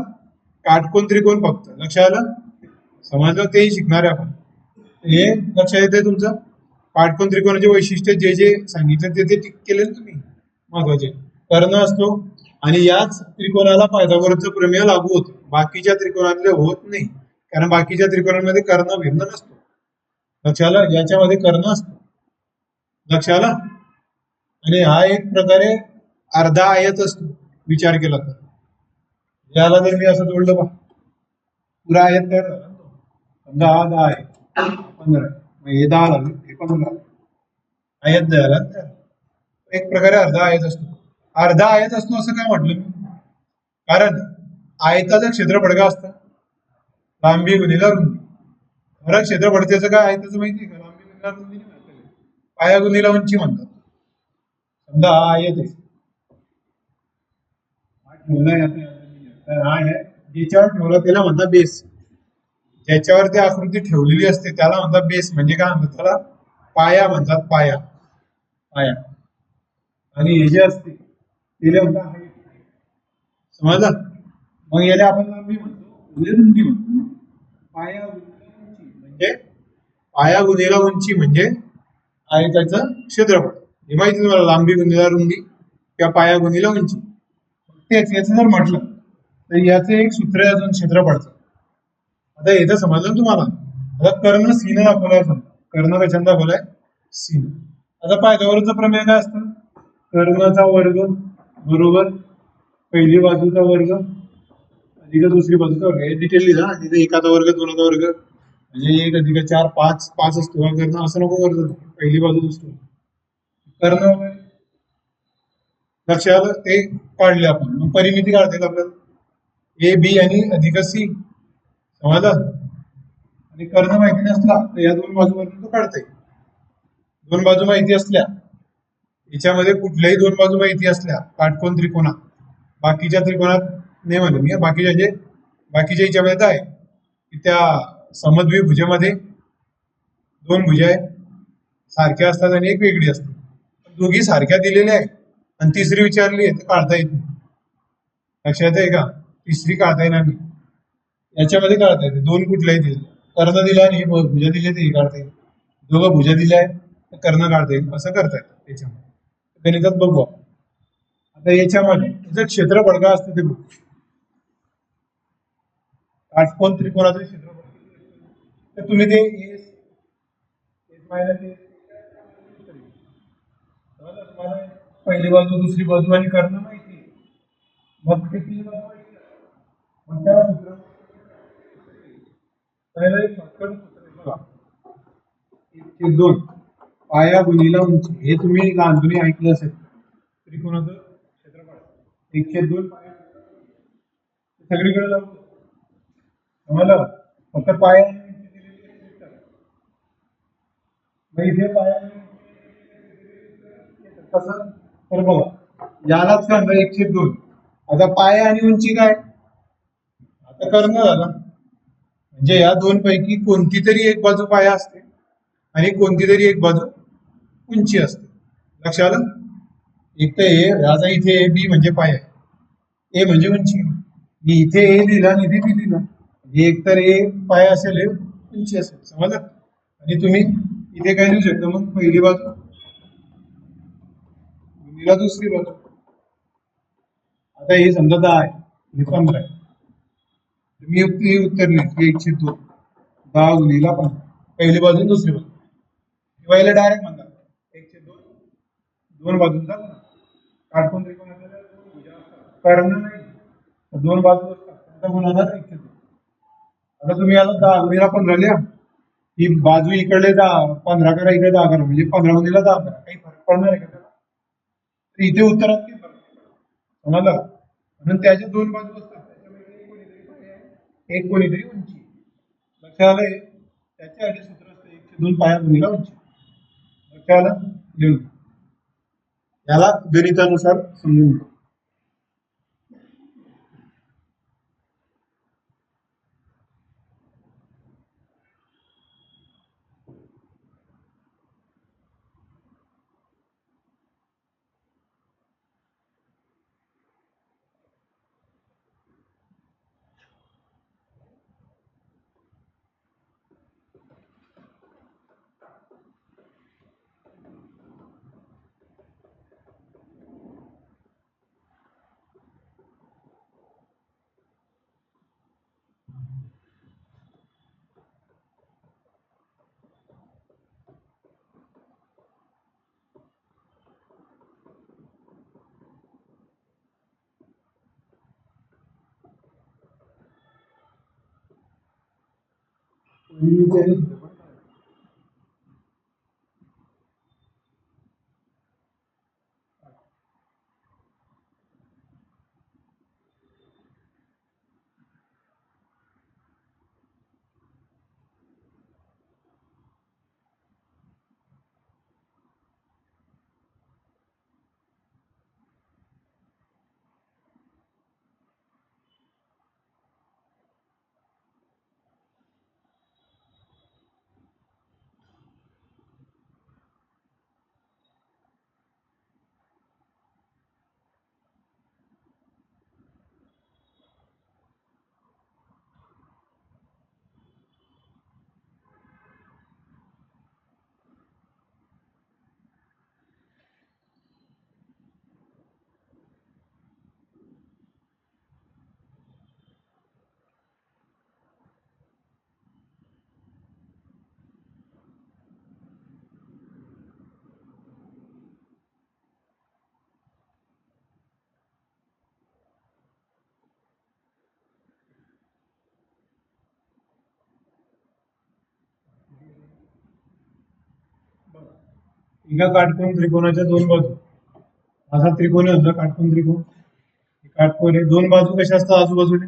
काटकोन त्रिकोण फक्त. लक्षात आलं? समजलं? तेही शिकणार आहे आपण. हे लक्षात येते तुमचं. काटकोन त्रिकोणाचे वैशिष्ट्य जे जे सांगितलं ते टिक केले तुम्ही, महत्वाचे. कर्ण असतो आणि याच त्रिकोणाला पायथागोरसचं प्रमेय लागू होतं. बाकीच्या त्रिकोणातले होत नाही, कारण बाकीच्या त्रिकोणांमध्ये कर्ण भिन्न नसतो. लक्षात आलं? याच्यामध्ये कर्ण असतो. लक्षात आलं? आणि हा एक प्रकारे अर्धा आयत असतो विचार केला तर. याला जर मी असं जोडलं बा, पुरा आयत तयार झाला. समजा हा 10 आहे, 15, हे 10 झालं, हे 15 आयत झाला. एक प्रकारे अर्धा आयत असतो. अर्धा आयत असतो असं काय म्हटलं मी? कारण आयताचं क्षेत्रफळ काय असतं? लांबी गुणिले रुंदी. खरं क्षेत्रफळ त्याचं काय आयताचं माहिती आहे का? लांबी गुणिले रुंदी नाही म्हणतात, पाया गुणिले उंची म्हणतात. समजा हा आयत आहे, हा आहे, ज्याच्यावर ठेवला त्याला म्हणतात बेस. ज्याच्यावर ती आकृती ठेवलेली असते त्याला म्हणतात बेस. म्हणजे काय म्हणतात त्याला? पाया म्हणतात. पाया. आणि हे जे असते तिला म्हणतात हाईट. समजलं? मग याला आपण लांबी म्हणतो, रुंदी म्हणतो. पाया गुणिले उंची म्हणजे उंची म्हणजे आयताचं क्षेत्रफळ. हे माहिती तुम्हाला, लांबी गुणिले रुंदी किंवा पाया गुणिले उंची. तेच याचं जर म्हटलं तर याचं एक सूत्र आहे अजून क्षेत्रफळचं. आता येतं समजलं तुम्हाला. आता कर्ण सीन दाखवलाय. कर्ण कशाने दाखवलाय? सीन. आता पायथागोरसचं प्रमेय काय असतं? कर्णाचा वर्ग बरोबर पहिली बाजूचा वर्ग अधिक दुसरी बाजूचा वर्ग. हे डिटेल लिहा. तिथे एकाचा वर्ग, दोनाचा वर्ग, म्हणजे 1 अधिक 4 5 असतो. कर्ण असं नको करतो, पहिली बाजू दुसरी. कर्ण लक्षात आलं? ते काढले आपण. मग परिमिती काढता येईल आपल्याला, ए बी आणि अधिक सी. समजलं? आणि कर्ण माहिती नसला तर या दोन बाजूवरून तो काढता येईल. दोन बाजू माहिती असल्या, याच्यामध्ये कुठल्याही दोन बाजू माहिती असल्या काटकोन त्रिकोणात, बाकीच्या त्रिकोणात नाही म्हणलं मी, बाकीच्या याच्यामध्ये काय आहे की त्या समद्वी भुजेमध्ये दोन भुजा आहे, सारख्या असतात आणि एक वेगळी असते. दोघी सारख्या दिलेल्या आहे आणि तिसरी विचारली आहे तर काढता येत नाही. लक्षात आहे का? तिसरी काढता येणार नाही. याच्यामध्ये काढता येते दोन कुठल्याही दिले, कर्ण दिला आणि हे भुजा दिली तर हे काढता येईल. दोघं भुजा दिल्या आहे तर कर्ण काढता येईल, असं करता येतं त्याच्यामध्ये. गणितात बघू आपण. आता याच्यामध्ये जर क्षेत्रफळ काय असतं ते बघू. काटकोन त्रिकोणाचं क्षेत्रफळ तर तुम्ही ते तुम्हाला पहिली बाजू दुसरी बाजू आणि कर्ण माहिती आहे, मग ते तीन बाजू माहिती आहे. मग त्या सूत्र पहिलं एक शॉर्टकट सूत्र आहे बघा, 1/2 पाया गुणिला उंची. हे तुम्ही लहानपणी ऐकलं असेल. त्रिकोणाचं क्षेत्रफळ 1/2 पाया सगळीकडे लागू समजलं. फक्त पाया आणि उंची दिलेली आहे, मग इथे पाया कसं तर बघा, यालाच करणार 1/2. आता पाया आणि उंची काय, आता कर्ण झाला म्हणजे या दोन पैकी कोणती तरी एक बाजू पाया असते आणि कोणती तरी एक बाजू उंची असते. लक्षात आलं? एक तर ए याचा इथे ए बी म्हणजे पाया, ए म्हणजे उंची. मी इथे ए दिला आणि इथे बी दिला, एक तर ए पाया असेल हे उंची असेल. समजलं? आणि तुम्ही इथे काय लिहू शकता मग, पहिली बाजू गुणिला दुसरी बाजू. आता हे समजा 10 आहे, हे 15 आहे. मी उत्तर लिहिली 1/2 10 गुणिला 15, पहिली बाजू दुसरी बाजू. किंवा डायरेक्ट म्हणतात 1/2 दोन बाजूंचा गुणा. काटकोन त्रिकोणाच्या दोन भुजा असतात, कर्ण नाही, दोन बाजू असतात, त्यांचा गुणाकार 1/2. आता तुम्ही आता 10 गुणिला 15 लिहा, ही बाजू इकडे 15 करा, इकडे 10 करा, म्हणजे 15 गुणिला 10 करा. काही फरक पडणार आहे का त्याला? तर इथे उत्तरात काही फरक समजलं. म्हणून त्याच्या दोन बाजू असतात, एक कोणीतरी उंची. लक्षात आलंय? त्याच्यासाठी सूत्र असतं 1/2 पाया गुणिला उंची. लक्षात आलं? लिहून याला गणितानुसार समजून घ्या. एका काटकोन त्रिकोणाच्या दोन बाजू, असा त्रिकोण होता काटकोन त्रिकोण. काटकोन आहे, दोन बाजू कशा असतात आजूबाजूने,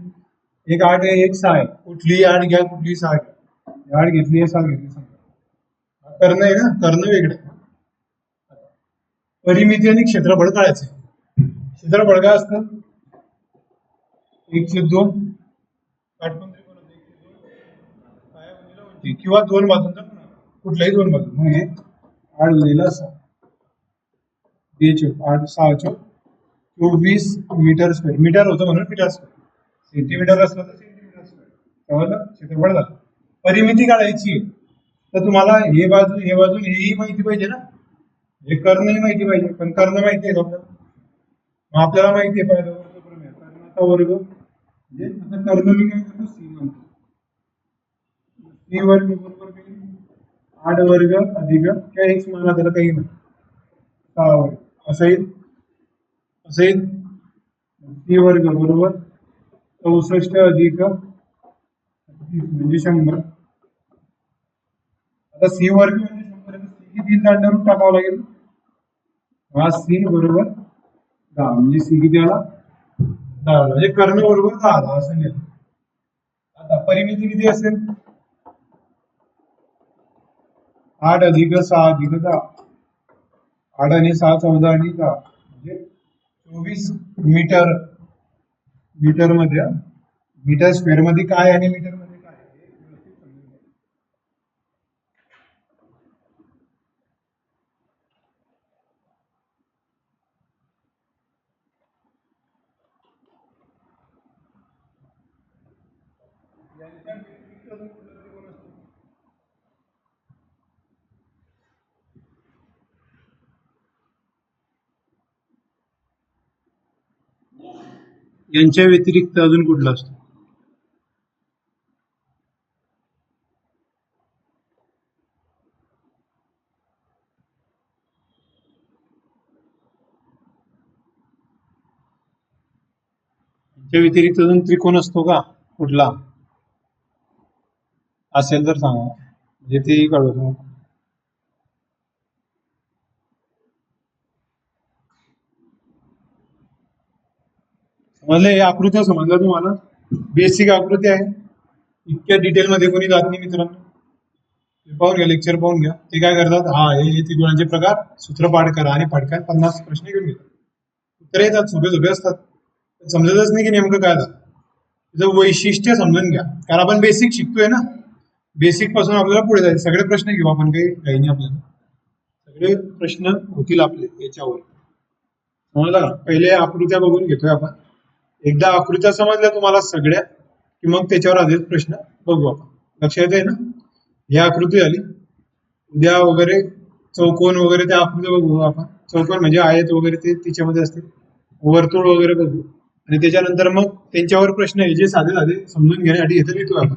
एक 8 आहे एक 6 आहे. कुठलीही 8 घ्या, कुठलीही 6 घ्या. 8 घेतली 6 घेतली. कर्ण आहे ना, कर्ण वेगळे. परिमिती आणि क्षेत्रफळ काढायचं. क्षेत्रफळ काय असतं, 1/2 काटकोन त्रिकोणाचा 1/2 पाया गुणिले उंची किंवा दोन बाजूंचा गुणाकार, कुठल्याही दोन बाजू. म्हणजे 8 गुणिले 6 8 6 24 मीटर स्क्वेअर. मीटर होतं म्हणून मीटर स्क्वेअर. सेंटीमीटर असलं तर सेंटीमीटर स्क्वेअर. समजलं? क्षेत्रफळ झालं. परिमिती काढायची तर तुम्हाला हे बाजू हेही माहिती पाहिजे ना, हे कर्णही माहिती पाहिजे. पण कर्ण माहिती आहे का आपल्याला? मग आपल्याला माहिती आहे पहिला वर्ग प्रमेय, कर्णाचा वर्ग म्हणजे आता कर्ण मी काय करतो सी म्हणतो. सी वर्ग बरोबर 8 वर्ग अधिक काय एक्स म्हणा त्याला काही नाही 6 वर्ग असं येईल. असं येईल सी वर्ग बरोबर 64 अधिक 30 म्हणजे 100. आता सी वर्ग म्हणजे 100 आहे, सी किती अंडर रूट टाकावं लागेल. हा सी बरोबर 10 म्हणजे सी किती आला 10 म्हणजे कर्ण बरोबर 10 असं लिहिलं. आता परिमिती किती असेल 8 अधिक 6 अधिक 10. 8 आणि 6 14 आणि 10 म्हणजे 24 मीटर. मीटर मध्ये मीटर स्क्वेअर मध्ये काय आणि मीटर मध्ये काय हे व्यवस्थित समजून घ्या. यांच्या व्यतिरिक्त अजून कुठला त्रिकोण असतो? यांच्या व्यतिरिक्त अजून कुठला असतो? यांच्या व्यतिरिक्त अजून त्रिकोण असतो का कुठला? असेल तर सांगा म्हणजे तेही कळवतो. समजलं? हे आकृत्या समजलं तुम्हाला? बेसिक आकृती आहे, इतक्या डिटेल मध्ये कोणी जात नाही मित्रांनो. पाहून घ्या, लेक्चर पाहून घ्या. ते काय करतात, हा हे त्रिकोणाचे प्रकार सूत्र पाठ करा आणि पाठकात 50 प्रश्न घेऊन घेतात. उत्तर येतात, सोपे असतात. समजतच नाही की नेमकं काय झालं. त्याचं वैशिष्ट्य समजून घ्या, कारण आपण बेसिक शिकतोय ना. बेसिक पासून आपल्याला पुढे जायचं. सगळे प्रश्न घेऊ आपण, काही नाही आपल्याला. सगळे प्रश्न होतील आपले याच्यावर. समजलं का? पहिले आकृत्या बघून घेतोय आपण. एकदा आकृत्या समजल्या तुम्हाला सगळ्या की मग त्याच्यावर आधीच प्रश्न बघू आपण. लक्षात येते ना? ही आकृती झाली. उद्या वगैरे चौकोन वगैरे त्या आकृत्या बघू आपण. चौकोन म्हणजे आयत वगैरे ते तिच्यामध्ये असतील. वर्तुळ वगैरे बघू आणि त्याच्यानंतर मग त्यांच्यावर प्रश्न आहे जे साधे समजून घेण्यासाठी इथे लिहितो आपण.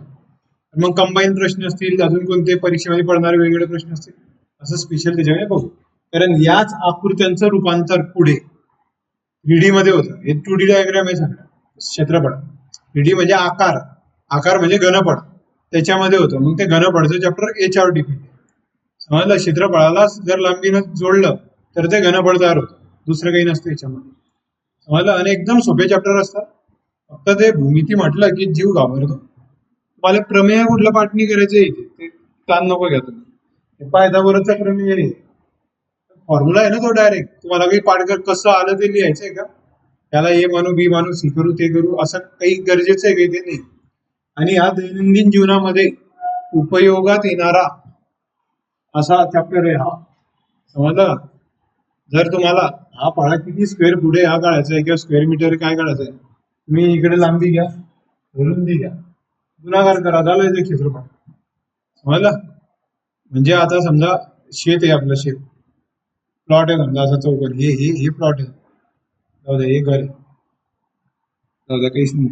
मग कंबाईन प्रश्न असतील, अजून कोणते परीक्षेमध्ये पडणारे वेगवेगळे प्रश्न असतील, असं स्पेशल त्याच्यामध्ये बघू. कारण याच आकृत्यांचं रूपांतर पुढे 3D मध्ये होतं. हे 2D डायग्राम आहे सगळं क्षेत्रफळ. 3D म्हणजे आकार म्हणजे घनफळ, त्याच्यामध्ये होतं. मग ते घनफळचं चॅप्टर याच्यावर डिपेंड आहे. समजलं? क्षेत्रफळाला जर लांबीनं जोडलं तर ते घनफळ तयार होतं, दुसरं काही नसतं याच्यामध्ये. समजलं? आणि एकदम सोपे चॅप्टर असतात. फक्त ते भूमिती म्हटलं की जीव घाबरतो. तुम्हाला प्रमेय कुठलं पाठ नाही करायचं इथे, ते ताण नको घ्या तुम्ही. पायथागोरसचा प्रमेय आहे, फॉर्म्युला आहे ना तो डायरेक्ट. तुम्हाला काही पाठ कर कसं आलं ते लिहायचंय का, त्याला ए मानू बी मानू सी करू ते करू असं काही गरजेचं आहे काही ते नाही. आणि हा दैनंदिन जीवनामध्ये उपयोगात येणारा असा चॅप्टर आहे हा. समजलं? जर तुम्हाला हा पाळा किती स्क्वेअर पुढे हा काढायचा आहे किंवा स्क्वेअर मीटर काय काढायचं आहे, तुम्ही इकडे लांबी घ्या, रुंदी घ्या, गुणाकार करा, झालं ते क्षेत्रफळ. समजलं? म्हणजे आता समजा शेत आहे, आपलं शेत प्लॉट आहे समजा, असा चौकोन हे प्लॉट आहे. जाऊ द्या, हे घर आहे, जाऊ द्या, काहीच नाही.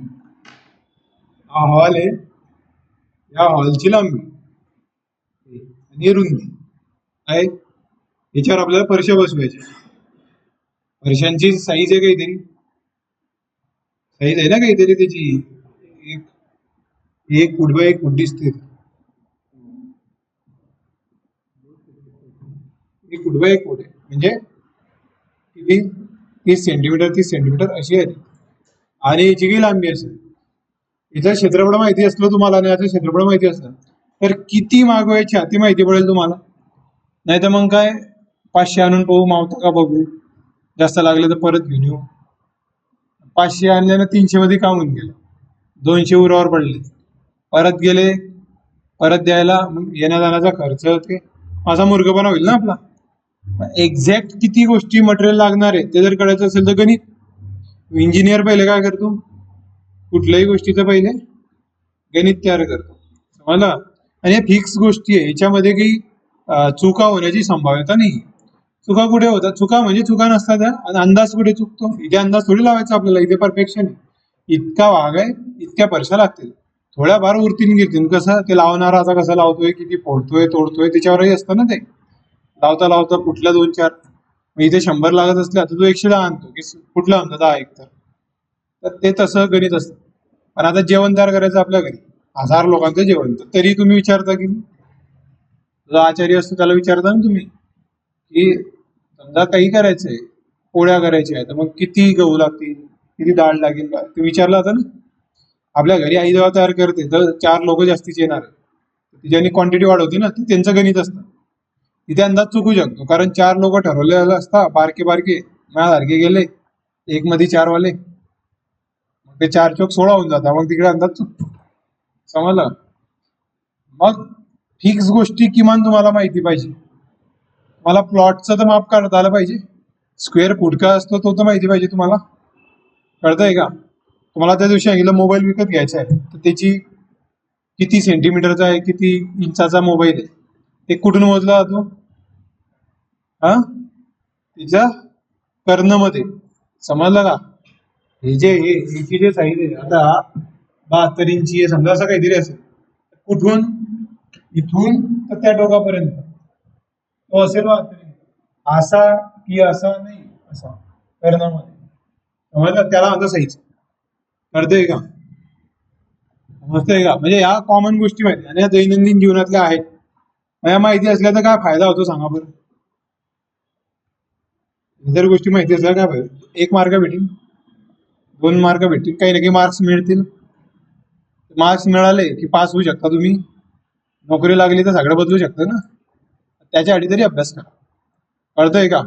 हा हॉल आहे, या हॉलची लांबी आणि रुंदी आहे. याच्यावर आपल्याला फरशा बसवायच्या. फरशांची साईज आहे काहीतरी, साईज आहे ना काहीतरी त्याची, एक फूट बाय 1 फूट दिसते. 1 फूट बाय 1 फूट आहे म्हणजे किती 30 सेंटीमीटर 30 सेंटीमीटर अशी आहे. आणि याची काही लांबी असेल, याचं क्षेत्रफळ माहिती असलं तुम्हाला आणि याचं क्षेत्रफळ माहिती असलं तर किती मागवायची ती माहिती पडेल तुम्हाला. नाही तर मग काय 500 आणून पाहू, मावतं का बघू, जास्त लागलं तर परत घेऊन येऊ. 500 आणल्यानं 300 मध्ये काम होऊन गेलं, 200 उरावर पडले, परत गेले, परत द्यायला मग येण्या जाण्याचा खर्च ते माझा मुर्गपणा होईल ना आपला. एक्झॅक्ट किती गोष्टी मटेरियल लागणार आहे ते जर कळायचं असेल तर गणित. इंजिनियर पहिले काय करतो, कुठल्याही गोष्टीचं पहिले गणित तयार करतो, समजलं. आणि हे फिक्स गोष्टी आहे, याच्यामध्ये काही चुका होण्याची संभाव्यता नाही. चुका कुठे होतात, चुका म्हणजे चुका नसतात आणि अंदाज कुठे चुकतो, इथे अंदाज थोडी लावायचा आपल्याला, इथे परफेक्शन आहे. इतका भाग आहे, इतक्या परशा लागतील, थोड्या फार उरतीन घेतील. कसं ते लावणारा आता कसं लावतोय, किती फोडतोय तोडतोय त्याच्यावरही असतं ना. ते लावता लावता कुठल्या 2-4, मग इथे 100 लागत असल्या तर तो 110 आणतो, की कुठला आणतो 10 एक तर ते तसं गणित असतं. पण आता जेवण तयार करायचं आपल्या घरी, 1000 लोकांचं जेवण, तर तरी तुम्ही विचारता की जो आचार्य असतो त्याला विचारता ना तुम्ही, की समजा काही करायचंय, पोळ्या करायच्या तर मग किती गहू लागतील, किती डाळ लागेल का, ते विचारलं जातं ना. आपल्या घरी आई जेव्हा तयार करते तर 4 लोक जास्तीचे येणार, ज्यांनी क्वांटिटी वाढवते ना, ते त्यांचं गणित असतं. तिथे अंदाज चुकू शकतो, कारण 4 लोक ठरवलेलं असतात, बारके बारके माझ्यासारखे गेले, एक मध्ये 4 वाले, मग ते 4 चौक 16 होऊन जातात, मग तिकडे अंदाज चुकतो, समजलं. मग फिक्स गोष्टी किमान तुम्हाला माहिती पाहिजे. मला प्लॉटचं तर माप काढता आलं पाहिजे, स्क्वेअर फूट काय असतो तो तर माहिती पाहिजे तुम्हाला, कळतंय का. तुम्हाला त्या दिवशी सांगितलं मोबाईल विकत घ्यायचा आहे, तर त्याची किती सेंटीमीटरचा आहे, किती इंचाचा मोबाईल आहे, ते कुठून मोजला जातो, हा तिच्या कर्णमध्ये, समजलं का. हे जे याची जे साईज आहे आता 72 इंची आहे समजा, असं काहीतरी असेल, कुठून इथून तर त्या टोकापर्यंत तो असेल 72 इंच. असा की असा नाही, असा कर्णामध्ये, समजलं, त्याला म्हणतो साईज. कळतंय का, समजतंय का. म्हणजे या कॉमन गोष्टी माहिती आणि या दैनंदिन जीवनातल्या आहेत, या माहिती असल्या तर काय फायदा होतो सांगा बरं. जर गोष्टी माहिती असल्या काय फायदा, 1 मार्क भेटेल, 2 मार्क भेटतील, काही ना काही मार्क्स मिळतील. मार्क्स मिळाले की पास होऊ शकता तुम्ही, नोकरी लागली तर सगळं बदलू शकतं ना. त्याच्यासाठी तरी अभ्यास करा, कळतंय का.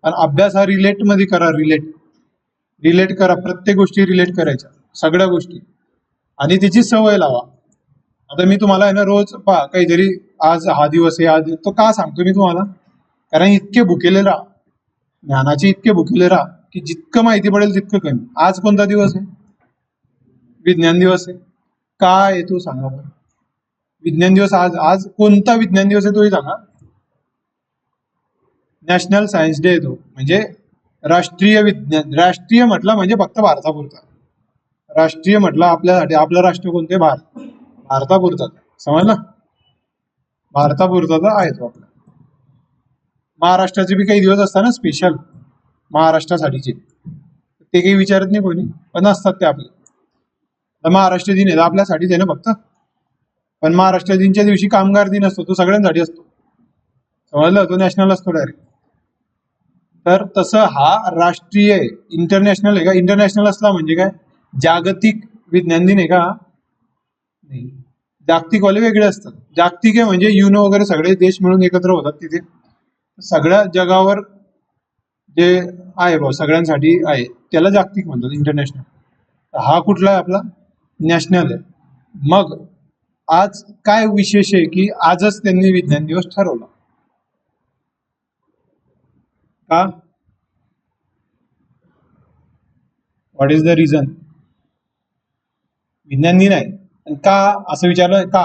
आणि अभ्यास हा रिलेट मध्ये करा, रिलेट रिलेट करा, प्रत्येक गोष्टी रिलेट करायच्या, सगळ्या गोष्टी, आणि त्याची सवय लावा. आता मी तुम्हाला आहे ना रोज पहा काहीतरी, आज हा दिवस आहे, आज तो का सांगतो मी तुम्हाला, कारण इतके भुकेले राहा, ज्ञानाचे इतके भुकेले राहा की जितकं माहिती पडेल तितकं कमी. आज कोणता दिवस आहे, विज्ञान दिवस आहे. काय आहे तो सांगा बरं, विज्ञान दिवस आज, आज कोणता विज्ञान दिवस आहे तोही सांगा. नॅशनल सायन्स डे येतो, म्हणजे राष्ट्रीय विज्ञान. राष्ट्रीय म्हटलं म्हणजे फक्त भारतापुरता, राष्ट्रीय म्हटलं आपल्यासाठी, आपलं राष्ट्र कोणते, भारत, भारतापुरता, समजलं, भारतापुरता आहे तो आपला. महाराष्ट्राचे बी काही दिवस असतात ना स्पेशल, महाराष्ट्रासाठीचे, ते काही विचारत नाही कोणी, पण असतात ते आपले. तर महाराष्ट्र दिन आहे आपल्यासाठीच आहे ना फक्त, पण महाराष्ट्र दिनच्या दिवशी कामगार दिन असतो, तो सगळ्यांसाठी असतो, समजलं, तो नॅशनल असतो डायरेक्ट. तर तसं हा राष्ट्रीय आहे, इंटरनॅशनल आहे का. इंटरनॅशनल असला म्हणजे काय, जागतिक विज्ञान दिन आहे का, नाही. जागतिक वाले वेगळे असतात. जागतिक आहे म्हणजे युनो वगैरे सगळे देश मिळून एकत्र होतात तिथे, सगळ्या जगावर जे आहे भाऊ सगळ्यांसाठी आहे, त्याला जागतिक म्हणतात, इंटरनॅशनल. हा कुठला आहे आपला, नॅशनल आहे. मग आज काय विशेष आहे की आजच त्यांनी विज्ञान दिवस ठरवला का, व्हॉट इज द रिझन, विज्ञान दिन आहे आणि का असं विचारलं, का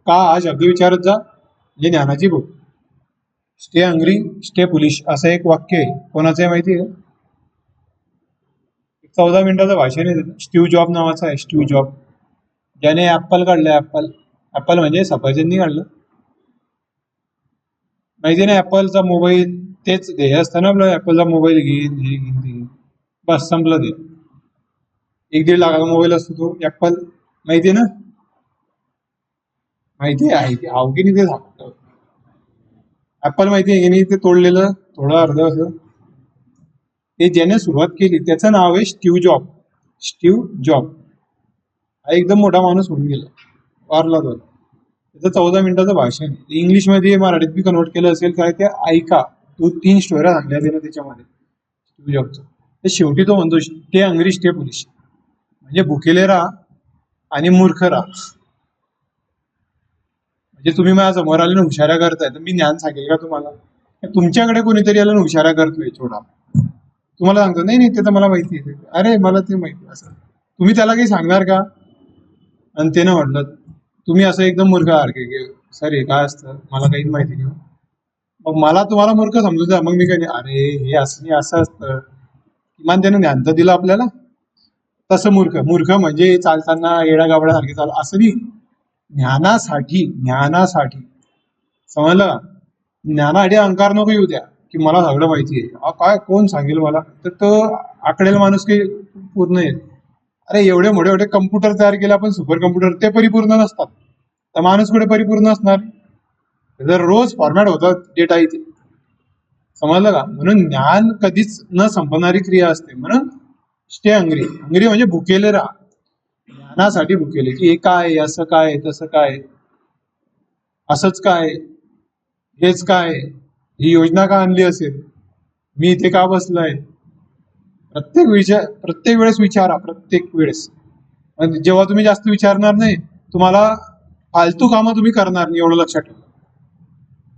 का हा शब्द विचारत जा, म्हणजे ज्ञानाची भूक. स्टे हंग्री स्टे फुलिश असं एक वाक्य आहे, कोणाचं आहे माहिती आहे, 14 मिनिटाचं भाषण आहे, स्टीव्ह जॉब नावाचं आहे, स्टीव्ह जॉब, ज्याने ऍपल काढलं, ऍपल, ऍपल म्हणजे सफरचंदनी काढलं, माहिती ना. ऍपलचा मोबाईल तेच हे असतं ना आपलं, ऍपलचा मोबाईल घेईन हे घेईन ते घेईन, बस संपलं ते. 1-1.5 लाखाचा मोबाईल असतो तो ऍपल, माहिती आहे ना, माहिती आहे ते अवघी नाही ते सांगतो. ऍपल माहिती आहे की नाही, ते तोडलेलं थोडं अर्ध असं, ते ज्याने सुरुवात केली त्याचं नाव आहे स्टीव्ह जॉब. स्टीव्ह जॉब हा एकदम मोठा माणूस होऊन गेला, वारला तो. त्याचं 14 मिनिटाचं भाषण इंग्लिशमध्ये मराठीत बी कन्वर्ट केलं असेल काय ते ऐका, तो 3 स्टोऱ्या सांगल्या त्यानं त्याच्यामध्ये स्टीव्ह जॉबचं. तर शेवटी तो म्हणतो स्टे अंग्री स्टे पुलिश, म्हणजे भुकेले राहा आणि मूर्ख राहा. म्हणजे तुम्ही माझ्या समोर आले हुशाऱ्या करताय तर मी ज्ञान सांगेल का तुम्हाला? तुमच्याकडे कोणीतरी आलं हुशाऱ्या करतोय छोटा, तुम्हाला सांगतो नाही नाही ते तर मला माहिती आहे, अरे मला ते माहिती असं तुम्ही त्याला काही सांगणार का? आणि त्यानं म्हटलं तुम्ही असं एकदम मूर्ख आहात की सर हे काय असतं मला काहीच माहिती नाही. मग मला तुम्हाला मूर्ख समजू द्या, मग मी काही अरे हे असं नाही असं असतं, किमान त्यानं ज्ञान तर दिलं आपल्याला. तसं मूर्ख मूर्ख म्हणजे चालताना येडा गाबड्यासारखे चाल असं नाही, ज्ञानासाठी ज्ञानासाठी समजलं का? ज्ञानासाठी अहंकार नको येऊ द्या की मला सगळं माहिती आहे, काय कोण सांगेल मला, तर तो आकडेल माणूस काही पूर्ण येत. अरे एवढे मोठे मोठे कम्प्युटर तयार केले आपण, सुपर कम्प्युटर, ते परिपूर्ण नसतात, तर माणूस कुठे परिपूर्ण असणार? जर रोज फॉर्मॅट होतं डेटा इथे, समजलं का? म्हणून ज्ञान कधीच न संपणारी क्रिया असते. म्हणून स्टे अंग्री, अंग्री म्हणजे भुकेले राहा, ज्ञानासाठी भुकेले की हे काय असं काय तसं काय, असंच काय, हेच काय, ही योजना का आणली असेल, मी इथे का बसलोय, प्रत्येक वेळेस विचारा, प्रत्येक वेळेस. जेव्हा तुम्ही जास्त विचारणार नाही, तुम्हाला फालतू कामं तुम्ही करणार नाही, एवढं लक्षात ठेवा.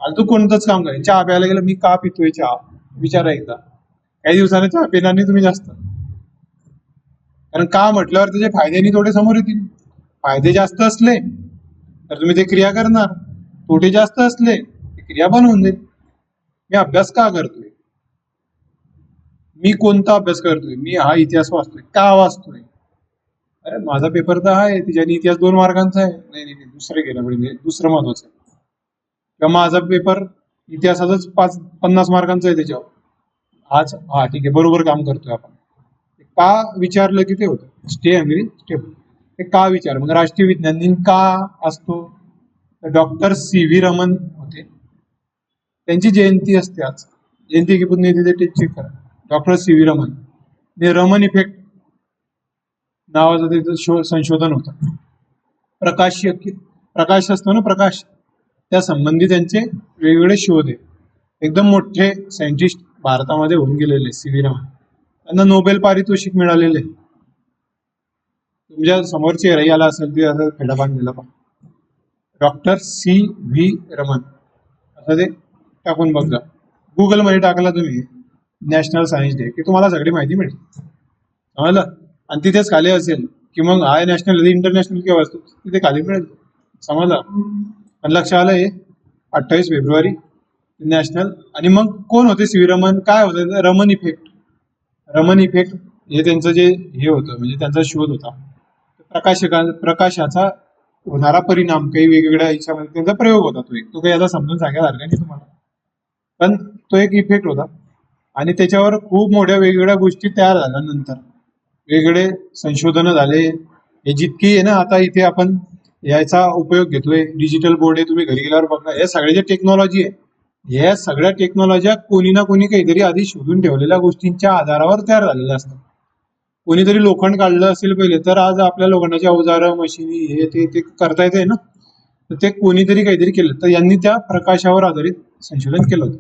फालतू कोणतंच काम करेल. चहा प्यायला गेलं, मी का पितोय चहा, विचारा एकदा. काही दिवसाने चहा पिणार नाही तुम्ही जास्त, कारण का म्हटल्यावर त्याचे फायदे आणि तोटे समोर येतील. फायदे जास्त असले तर तुम्ही ते क्रिया करणार, तोटे जास्त असले ते क्रिया बंद होऊन जाईल. मी अभ्यास का करतोय, मी कोणता अभ्यास करतोय, मी हा इतिहास वाचतोय का वाचतोय, अरे माझा पेपर तर आहे त्याच्याने इतिहास 2 मार्कांचा आहे, नाही नाही नाही, दुसरं गेलं म्हणजे दुसरं महत्वाचं आहे. किंवा माझा पेपर इतिहासाचाच 50 मार्कांचा आहे त्याच्यावर, आज हा ठीक आहे बरोबर काम करतोय आपण. का विचारलं की ते होतं स्टे अंग्री स्टे. ते का विचार, मग राष्ट्रीय विज्ञान दिन का असतो? डॉक्टर सी.व्ही. रमन होते, त्यांची जयंती असते आज. जयंती की पुण्यतिथी ते चेक करा. डॉक्टर सी.व्ही. रमन, ते रमन इफेक्ट नावाचं त्याचं संशोधन होतं. प्रकाश असतो ना प्रकाश, त्या संबंधी त्यांचे वेगवेगळे शोध आहे. एकदम मोठे सायंटिस्ट भारतामध्ये होऊन गेलेले सी.व्ही. रमन, त्यांना नोबेल पारितोषिक मिळालेले. तुमच्या समोर चेहराही आला असेल ते असं खेडा बांधलेला पण, डॉक्टर सी.व्ही. रमन असं ते टाकून बघा, गुगल मध्ये टाकला तुम्ही नॅशनल सायन्स डे की तुम्हाला सगळी माहिती मिळेल, समजलं? आणि तिथेच खाली असेल की मग हाय नॅशनल इंटरनॅशनल किंवा असतो तिथे खाली मिळेल, समजलं? पण लक्ष आलं हे 28 फेब्रुवारी नॅशनल. आणि मग कोण होते सी.व्ही. रमन, काय होतं रमन इफेक्ट? रमन इफेक्ट हे त्यांचं जे हे होतं म्हणजे त्यांचा शोध होता, प्रकाशाचा होणारा परिणाम काही वेगवेगळ्या याच्यामध्ये त्यांचा प्रयोग होता. तो काही याला समजून सांगायला हरकत नाही तुम्हाला, पण तो एक इफेक्ट होता. आणि त्याच्यावर खूप मोठ्या वेगवेगळ्या गोष्टी तयार झाल्या, नंतर वेगवेगळे संशोधन झाले. हे जितकी आहे ना आता इथे आपण याचा उपयोग घेतोय, डिजिटल बोर्ड आहे, तुम्ही घरी गेल्यावर बघा, हे सगळे जे टेक्नॉलॉजी आहे, या सगळ्या टेक्नॉलॉजी कोणी ना कोणी काहीतरी आधी शोधून ठेवलेल्या गोष्टींच्या आधारावर तयार झालेल्या असतात. कोणीतरी लोखंड काढलं असेल पहिले, तर आज आपल्या लोखंडाची अवजारं मशिनी हे ते करता येते ना, तर ते कोणीतरी काहीतरी केलं, तर यांनी त्या प्रकाशावर आधारित संशोधन केलं होतं,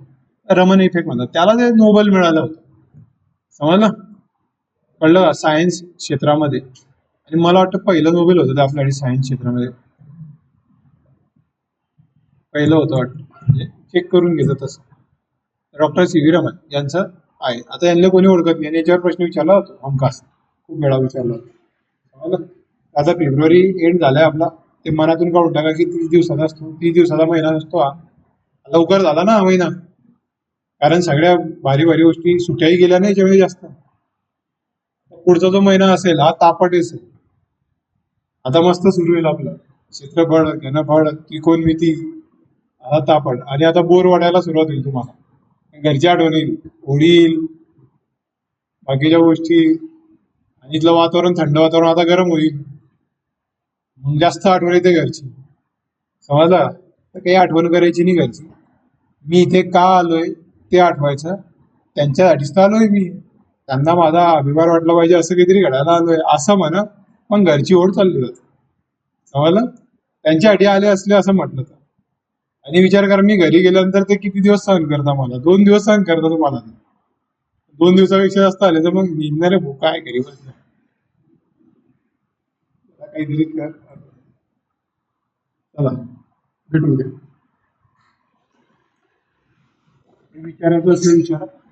रमन इफेक्ट म्हणतात त्याला, ते नोबेल मिळालं होतं, समजलं? कळलं का? सायन्स क्षेत्रामध्ये. आणि मला वाटतं पहिलं नोबेल होतं ते आपल्याकडे सायन्स क्षेत्रामध्ये, पहिलं होतं वाटतं, म्हणजे चेक करून घेतो तसं. डॉक्टर सी.व्ही. रमन यांचं आहे. आता यांना कोणी ओळखत नाही आणि याच्यावर प्रश्न विचारला होता हमखास, खूप वेळा विचारला होता. आता फेब्रुवारी एंड झालाय आपला, ते मनातून काढून टाका की 30 दिवसाचा असतो, 30 दिवसाचा महिना नसतो हा, लवकर झाला ना हा महिना, कारण सगळ्या भारी भारी गोष्टी सुट्याही गेल्या नाही याच्यावेळी जास्त. पुढचा जो महिना असेल हा तापट असेल, आता मस्त सुरू होईल आपलं क्षेत्रफळ घनफळ त्रिकोणमिती, हा तापट. आणि आता बोर वाढायला सुरुवात होईल तुम्हाला, घरची आठवण येईल, होळी येईल, बाकीच्या गोष्टी, आणि इथलं वातावरण थंड वातावरण आता गरम होईल, मग जास्त आठवण येते घरची, समजला? तर काही आठवण करायची नाही घरची, मी इथे का आलोय ते आठवायचं, त्यांच्यासाठीच तर आलोय मी, त्यांना माझा अभिमान वाटला पाहिजे असं काहीतरी घडायला आलोय असं म्हणा, मग घरची ओढ चालली जाते, समजलं? त्यांच्यासाठी आले असले असं म्हटलं तर. आणि विचार करा मी घरी गेल्यानंतर ते किती दिवस सहन करता, मला 2 दिवस सहन करता तुम्हाला, 2 दिवसापेक्षा जास्त आले तर मग निघणार आहे भाऊ, काय घरी बसलं काहीतरी कर. चला भेटू उद्या. विचारायचं असेल विचारा.